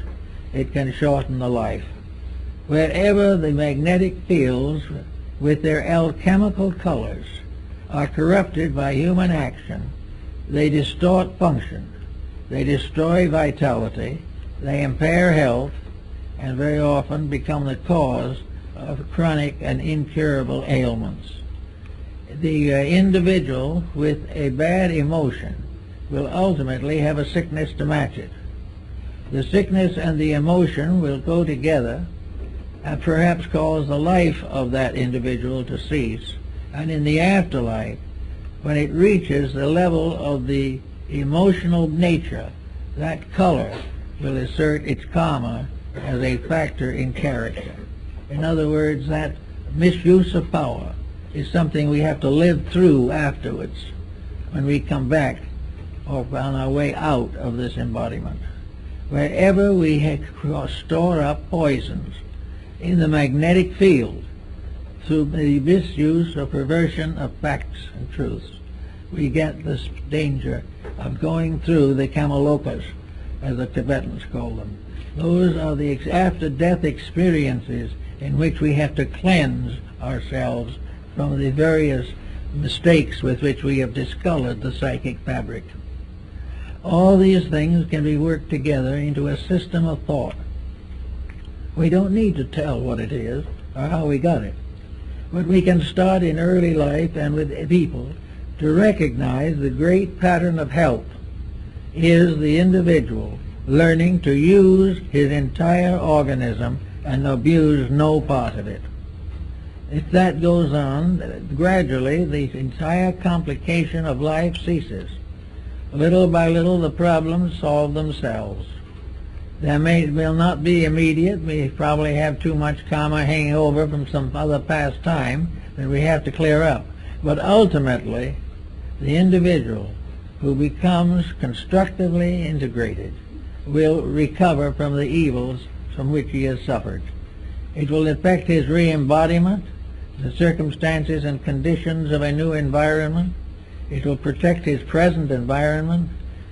It can shorten the life. Wherever the magnetic fields with their alchemical colors are corrupted by human action, they distort function, they destroy vitality, they impair health, and very often become the cause of chronic and incurable ailments. The individual with a bad emotion will ultimately have a sickness to match it. The sickness and the emotion will go together and perhaps cause the life of that individual to cease. And in the afterlife, when it reaches the level of the emotional nature, that color will assert its karma as a factor in character. In other words, that misuse of power is something we have to live through afterwards when we come back or on our way out of this embodiment. Wherever we store up poisons in the magnetic field through the misuse or perversion of facts and truths, we get this danger of going through the kamalokas, as the Tibetans call them. Those are the after-death experiences in which we have to cleanse ourselves from the various mistakes with which we have discolored the psychic fabric. All these things can be worked together into a system of thought. We don't need to tell what it is or how we got it, but we can start in early life and with people to recognize the great pattern of health is the individual learning to use his entire organism and abuse no part of it. If that goes on, gradually the entire complication of life ceases. Little by little the problems solve themselves. They will not be immediate. We probably have too much karma hanging over from some other past time that we have to clear up. But ultimately, the individual who becomes constructively integrated will recover from the evils from which he has suffered. It will affect his re-embodiment, the circumstances and conditions of a new environment. It will protect his present environment,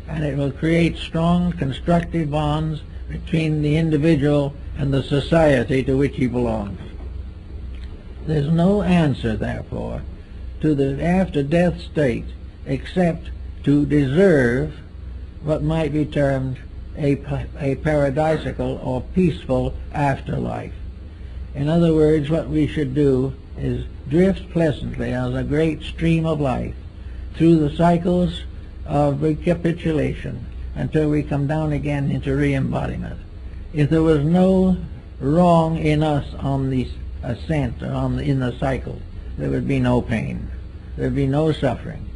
and it will create strong constructive bonds between the individual and the society to which he belongs. There's no answer, therefore, to the after-death state except to deserve what might be termed a paradisical or peaceful afterlife. In other words, what we should do is drift pleasantly as a great stream of life through the cycles of recapitulation until we come down again into re-embodiment. If there was no wrong in us on the ascent or in the cycle, there would be no pain, there would be no suffering,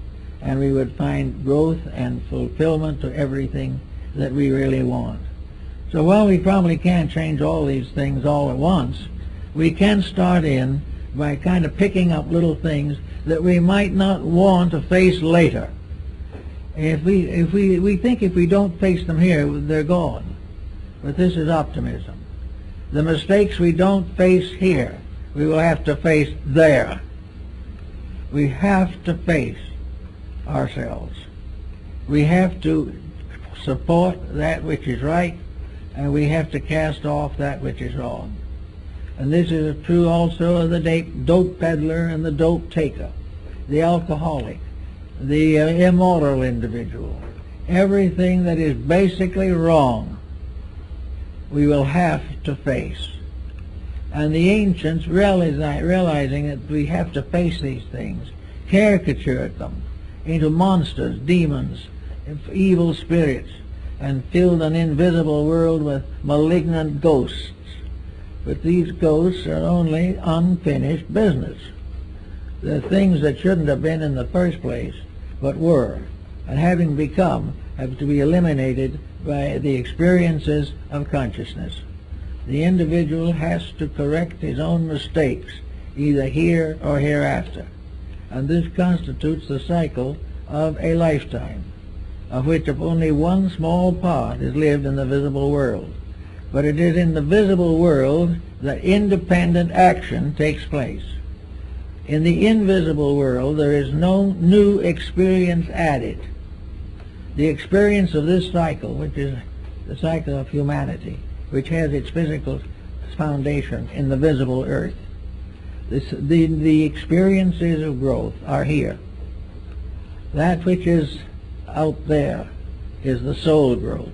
and we would find growth and fulfillment to everything that we really want. So while we probably can't change all these things all at once, we can start in by kind of picking up little things that we might not want to face later. We think if we don't face them here, they're gone. But this is optimism. The mistakes we don't face here, we will have to face there. We have to face ourselves. We have to support that which is right, and we have to cast off that which is wrong. And this is true also of the dope peddler and the dope taker, the alcoholic, the immoral individual. Everything that is basically wrong, we will have to face. And the ancients, realizing that we have to face these things, caricatured them into monsters, demons, evil spirits, and filled an invisible world with malignant ghosts. But these ghosts are only unfinished business. They're things that shouldn't have been in the first place, but were, and having become, have to be eliminated by the experiences of consciousness. The individual has to correct his own mistakes, either here or hereafter. And this constitutes the cycle of a lifetime, of which only one small part is lived in the visible world. But it is in the visible world that independent action takes place. In the invisible world, there is no new experience added. The experience of this cycle, which is the cycle of humanity, which has its physical foundation in the visible earth, the experiences of growth are here. That which is out there is the soul growth,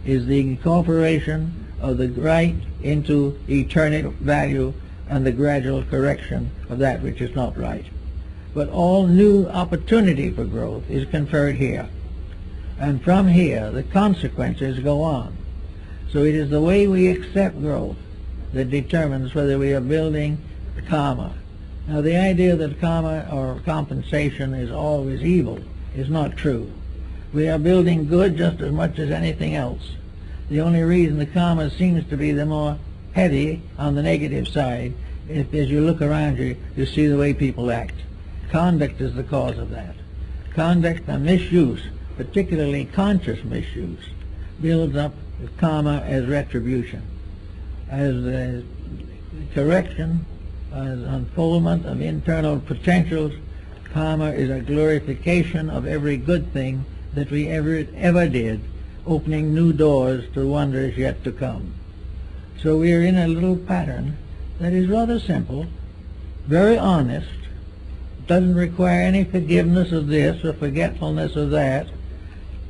is the incorporation of the right into eternal value and the gradual correction of that which is not right. But all new opportunity for growth is conferred here. And from here, the consequences go on. So it is the way we accept growth that determines whether we are building karma. Now, the idea that karma or compensation is always evil is not true. We are building good just as much as anything else. The only reason the karma seems to be the more heavy on the negative side is as you look around you, you see the way people act. Conduct is the cause of that. Conduct and misuse, particularly conscious misuse, builds up karma as retribution, as correction, as unfoldment of internal potentials. Karma is a glorification of every good thing that we ever did, opening new doors to wonders yet to come. So we are in a little pattern that is rather simple, very honest, doesn't require any forgiveness of this or forgetfulness of that,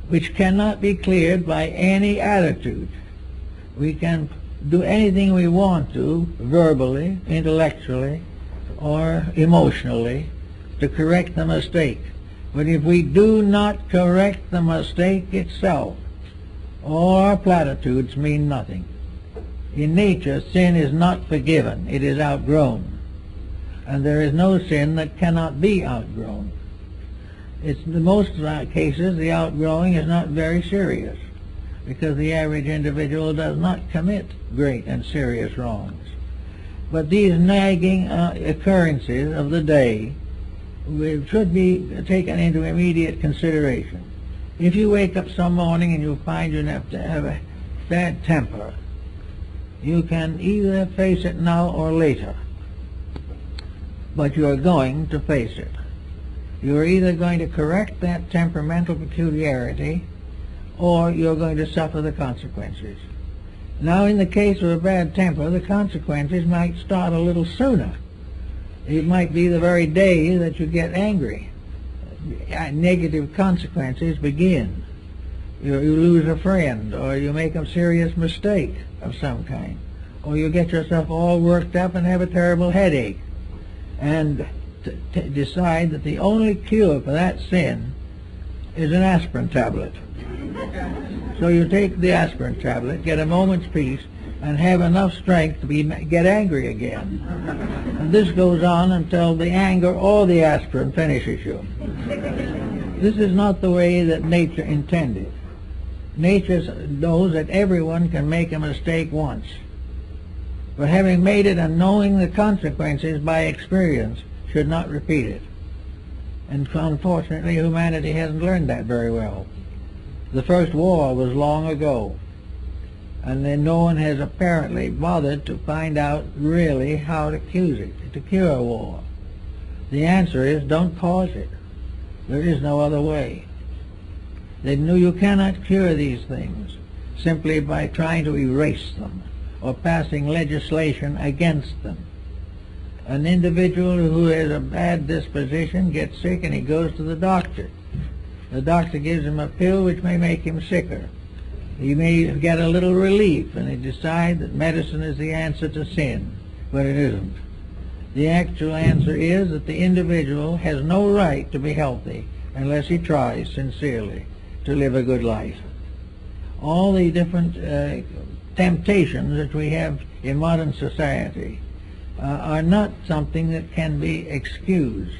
which cannot be cleared by any attitude. We can do anything we want to, verbally, intellectually, or emotionally, to correct the mistake. But if we do not correct the mistake itself, all our platitudes mean nothing. In nature, sin is not forgiven, it is outgrown. And there is no sin that cannot be outgrown. It's in most cases, the outgrowing is not very serious, because the average individual does not commit great and serious wrongs. But these nagging occurrences of the day should be taken into immediate consideration. If you wake up some morning and you find you have to have a bad temper, you can either face it now or later, but you are going to face it. You are either going to correct that temperamental peculiarity, or you're going to suffer the consequences. Now, in the case of a bad temper, the consequences might start a little sooner. It might be the very day that you get angry. Negative consequences begin. You lose a friend, or you make a serious mistake of some kind, or you get yourself all worked up and have a terrible headache, and decide that the only cure for that sin is an aspirin tablet. So you take the aspirin tablet, get a moment's peace, and have enough strength to get angry again. And this goes on until the anger or the aspirin finishes you. This is not the way that nature intended. Nature knows that everyone can make a mistake once. But having made it and knowing the consequences by experience should not repeat it. And unfortunately, humanity hasn't learned that very well. The first war was long ago, and then no one has apparently bothered to find out really how to cure war. The answer is, don't cause it. There is no other way. They knew you cannot cure these things simply by trying to erase them or passing legislation against them. An individual who has a bad disposition gets sick and he goes to the doctor. The doctor gives him a pill which may make him sicker. He may get a little relief and he decides that medicine is the answer to sin, but it isn't. The actual answer is that the individual has no right to be healthy unless he tries sincerely to live a good life. All the different temptations that we have in modern society are not something that can be excused.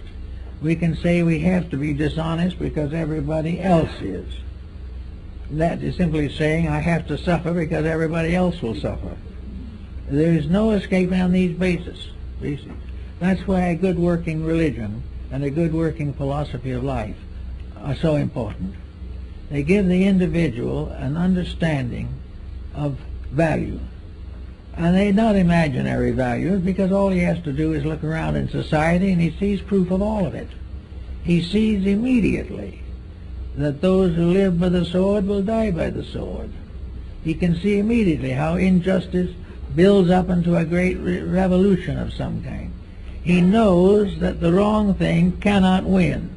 We can say we have to be dishonest because everybody else is. That is simply saying I have to suffer because everybody else will suffer. There is no escape on these bases. That's why a good working religion and a good working philosophy of life are so important. They give the individual an understanding of value. And they're not imaginary values, because all he has to do is look around in society and he sees proof of all of it. He sees immediately that those who live by the sword will die by the sword. He can see immediately how injustice builds up into a great revolution of some kind. He knows that the wrong thing cannot win.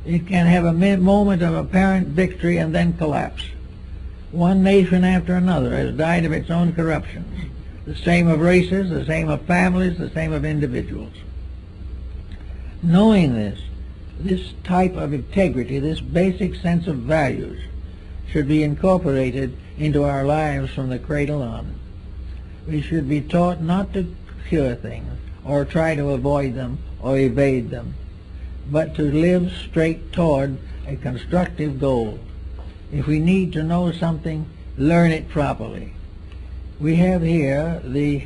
It can have a moment of apparent victory and then collapse. One nation after another has died of its own corruptions. The same of races, the same of families, the same of individuals. Knowing this type of integrity, this basic sense of values, should be incorporated into our lives from the cradle on. We should be taught not to cure things, or try to avoid them, or evade them, but to live straight toward a constructive goal. If we need to know something, learn it properly. We have here the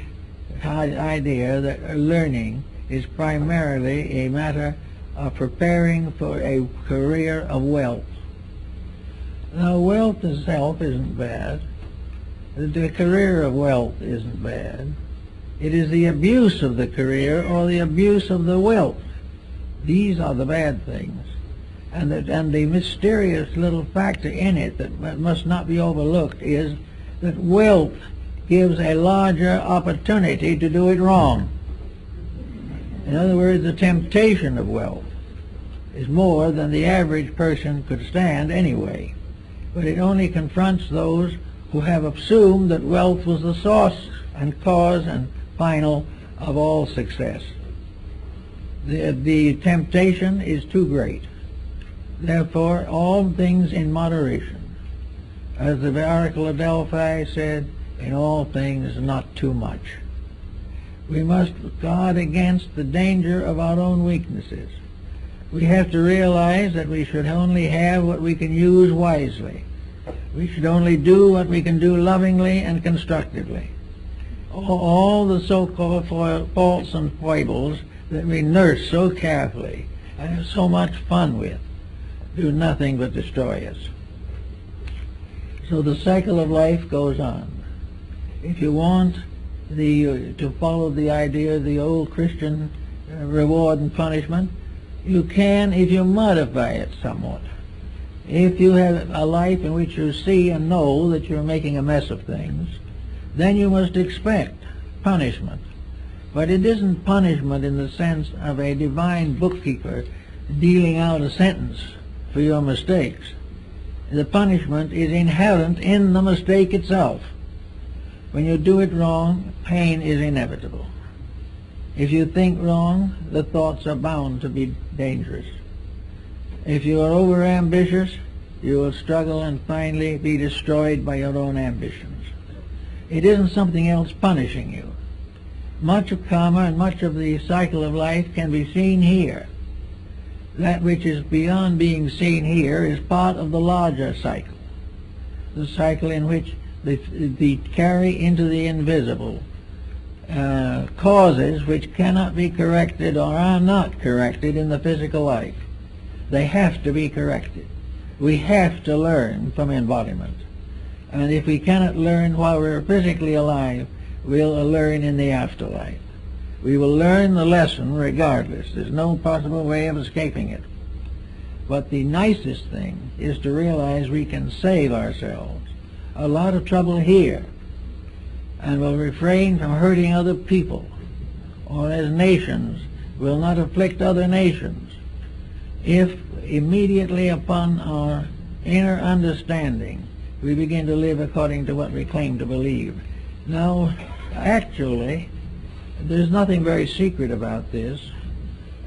idea that learning is primarily a matter of preparing for a career of wealth. Now, wealth itself isn't bad. The career of wealth isn't bad. It is the abuse of the career or the abuse of the wealth. These are the bad things. And the mysterious little factor in it that must not be overlooked is that wealth gives a larger opportunity to do it wrong. In other words, the temptation of wealth is more than the average person could stand anyway. But it only confronts those who have assumed that wealth was the source and cause and final of all success. The temptation is too great. Therefore, all things in moderation. As the Oracle of Delphi said, in all things not too much. We must guard against the danger of our own weaknesses. We have to realize that we should only have what we can use wisely. We should only do what we can do lovingly and constructively. All the so-called faults and foibles that we nurse so carefully and have so much fun with do nothing but destroy us. So the cycle of life goes on. If you want to follow the idea of the old Christian reward and punishment, you can if you modify it somewhat. If you have a life in which you see and know that you're making a mess of things, then you must expect punishment. But it isn't punishment in the sense of a divine bookkeeper dealing out a sentence for your mistakes. The punishment is inherent in the mistake itself. When you do it wrong, pain is inevitable. If you think wrong, the thoughts are bound to be dangerous. If you are overambitious, you will struggle and finally be destroyed by your own ambitions. It isn't something else punishing you. Much of karma and much of the cycle of life can be seen here. That which is beyond being seen here is part of the larger cycle, the cycle in which the carry into the invisible causes which cannot be corrected or are not corrected in the physical life. They have to be corrected. We have to learn from embodiment. And if we cannot learn while we're physically alive, we'll learn in the afterlife. We will learn the lesson regardless. There's no possible way of escaping it. But the nicest thing is to realize we can save ourselves a lot of trouble here, and will refrain from hurting other people, or as nations will not afflict other nations, if immediately upon our inner understanding we begin to live according to what we claim to believe. Now, actually, there's nothing very secret about this.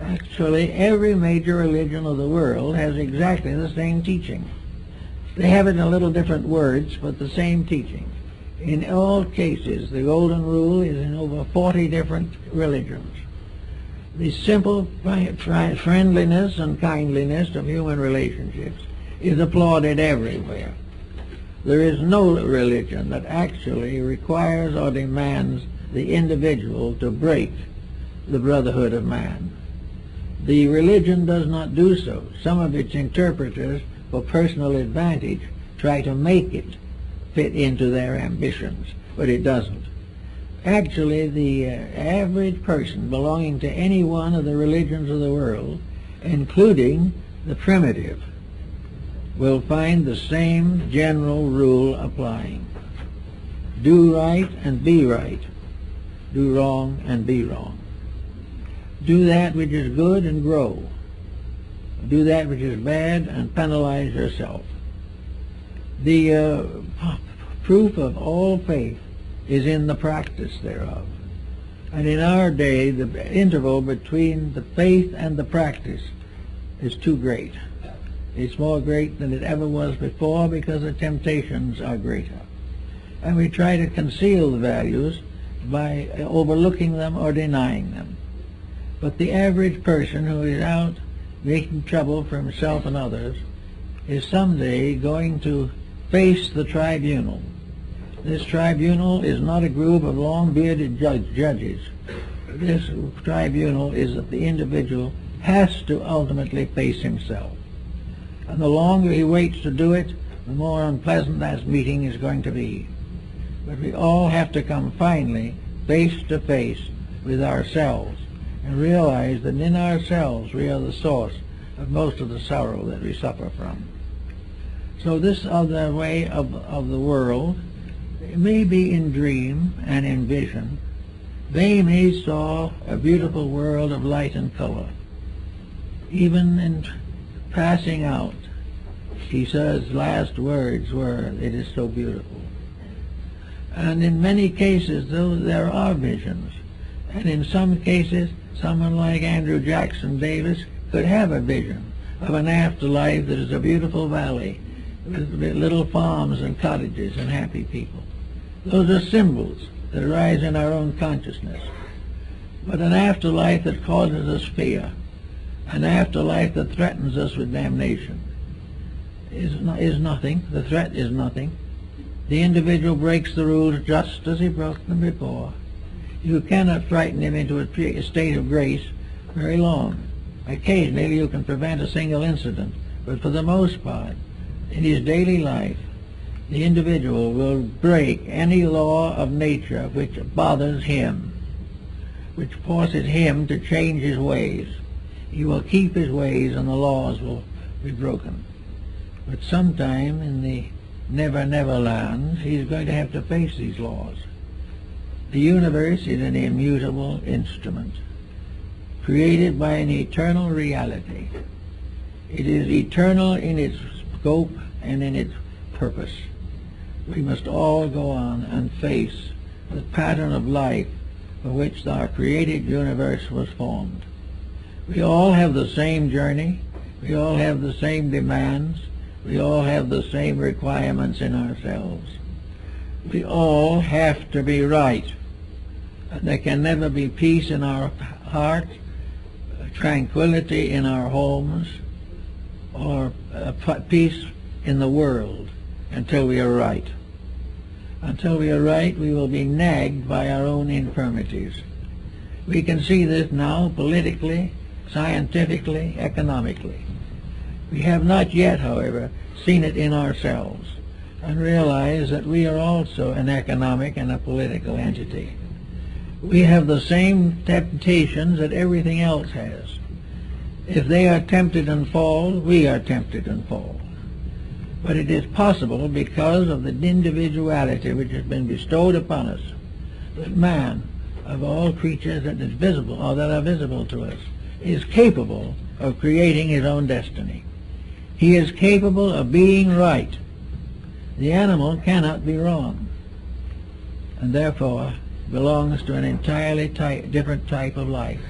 Actually, every major religion of the world has exactly the same teaching. They have it in a little different words, but the same teaching. In all cases, the golden rule is in over 40 different religions. The simple friendliness and kindliness of human relationships is applauded everywhere. There is no religion that actually requires or demands the individual to break the brotherhood of man. The religion does not do so. Some of its interpreters, for personal advantage, try to make it fit into their ambitions, but it doesn't. Actually, the average person belonging to any one of the religions of the world, including the primitive, will find the same general rule applying. Do right and be right. Do wrong and be wrong. Do that which is good and grow. do that which is bad and penalize yourself. The proof of all faith is in the practice thereof. And in our day, the interval between the faith and the practice is too great. It's more great than it ever was before because the temptations are greater. And we try to conceal the values by overlooking them or denying them. But the average person who is out making trouble for himself and others is someday going to face the tribunal. This tribunal is not a group of long-bearded judges. This tribunal is that the individual has to ultimately face himself. And the longer he waits to do it, the more unpleasant that meeting is going to be. But we all have to come finally face to face with ourselves and realize that in ourselves we are the source of most of the sorrow that we suffer from. So this other way of the world may be in dream and in vision. They may saw a beautiful world of light and color. Even in passing out, he says last words were, "It is so beautiful." And in many cases, though, there are visions. And in some cases, someone like Andrew Jackson Davis could have a vision of an afterlife that is a beautiful valley with little farms and cottages and happy people. Those are symbols that arise in our own consciousness. But an afterlife that causes us fear, an afterlife that threatens us with damnation, is nothing. The threat is nothing. The individual breaks the rules just as he broke them before. You cannot frighten him into a state of grace very long. Occasionally you can prevent a single incident, but for the most part, in his daily life, the individual will break any law of nature which bothers him, which forces him to change his ways. He will keep his ways and the laws will be broken. But sometime in the Never Never Land, he's going to have to face these laws. The universe is an immutable instrument, created by an eternal reality. It is eternal in its scope and in its purpose. We must all go on and face the pattern of life for which our created universe was formed. We all have the same journey. We all have the same demands. We all have the same requirements in ourselves. We all have to be right. There can never be peace in our heart, tranquility in our homes, or peace in the world until we are right. Until we are right, we will be nagged by our own infirmities. We can see this now politically, scientifically, economically. We have not yet, however, seen it in ourselves and realize that we are also an economic and a political entity. We have the same temptations that everything else has. If they are tempted and fall, we are tempted and fall. But it is possible, because of the individuality which has been bestowed upon us, that man, of all creatures that is visible or that are visible to us, is capable of creating his own destiny. He is capable of being right. The animal cannot be wrong, and therefore belongs to an entirely different type of life.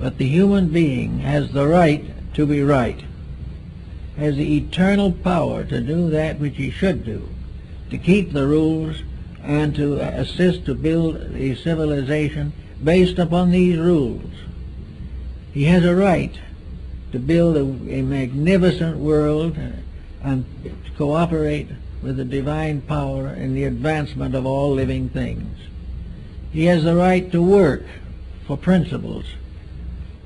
But the human being has the right to be right, has the eternal power to do that which he should do, to keep the rules and to assist to build a civilization based upon these rules. He has a right to build a magnificent world and to cooperate with the divine power in the advancement of all living things. He has the right to work for principles,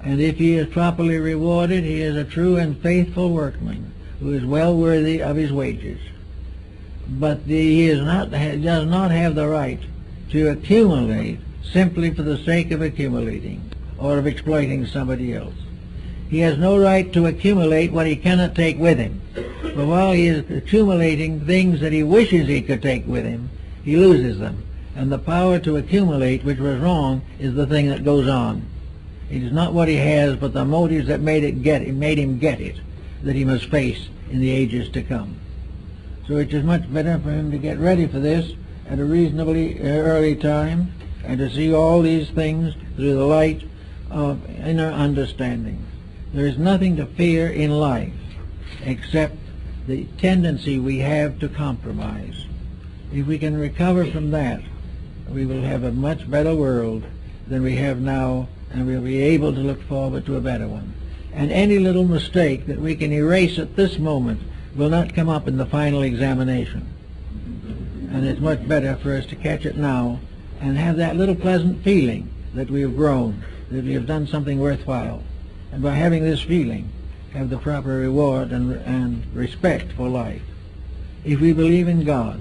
and if he is properly rewarded, he is a true and faithful workman who is well worthy of his wages. But he does not have the right to accumulate simply for the sake of accumulating or of exploiting somebody else. He has no right to accumulate what he cannot take with him. But while he is accumulating things that he wishes he could take with him, he loses them. And the power to accumulate, which was wrong, is the thing that goes on. It is not what he has, but the motives that made him get it, that he must face in the ages to come. So it is much better for him to get ready for this at a reasonably early time, and to see all these things through the light of inner understanding. There is nothing to fear in life except the tendency we have to compromise. If we can recover from that, we will have a much better world than we have now, and we'll be able to look forward to a better one. And any little mistake that we can erase at this moment will not come up in the final examination. And it's much better for us to catch it now and have that little pleasant feeling that we have grown, that we have done something worthwhile. And by having this feeling, have the proper reward and respect for life. If we believe in God,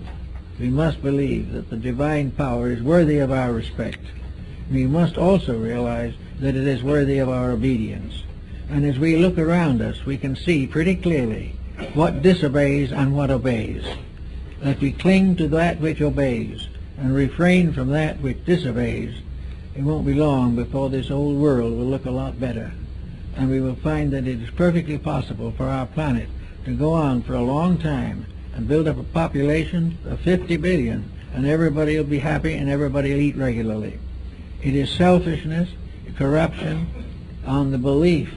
we must believe that the divine power is worthy of our respect. We must also realize that it is worthy of our obedience. And as we look around us, we can see pretty clearly what disobeys and what obeys. If we cling to that which obeys and refrain from that which disobeys, it won't be long before this old world will look a lot better. And we will find that it is perfectly possible for our planet to go on for a long time and build up a population of 50 billion, and everybody will be happy and everybody will eat regularly. It is selfishness, corruption, on the belief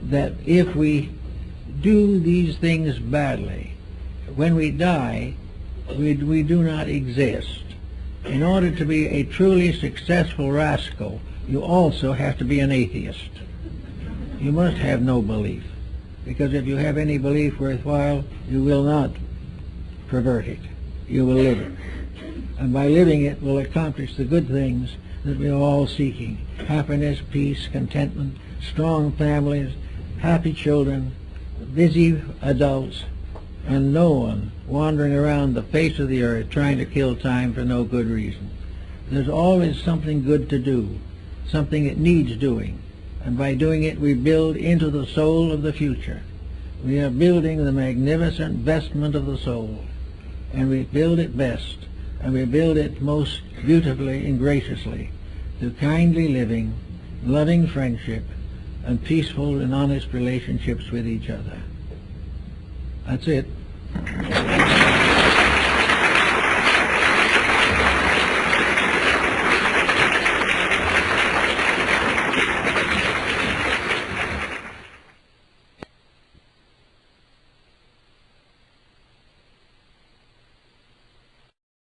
that if we do these things badly, when we die, we do not exist. In order to be a truly successful rascal, you also have to be an atheist. You must have no belief, because if you have any belief worthwhile, you will not pervert it. You will live it. And by living it will accomplish the good things that we are all seeking: happiness, peace, contentment, strong families, happy children, busy adults, and no one wandering around the face of the earth trying to kill time for no good reason. There's always something good to do, something that needs doing, and by doing it we build into the soul of the future. We are building the magnificent vestment of the soul, and we build it best, and we build it most beautifully and graciously through kindly living, loving friendship, and peaceful and honest relationships with each other. That's it.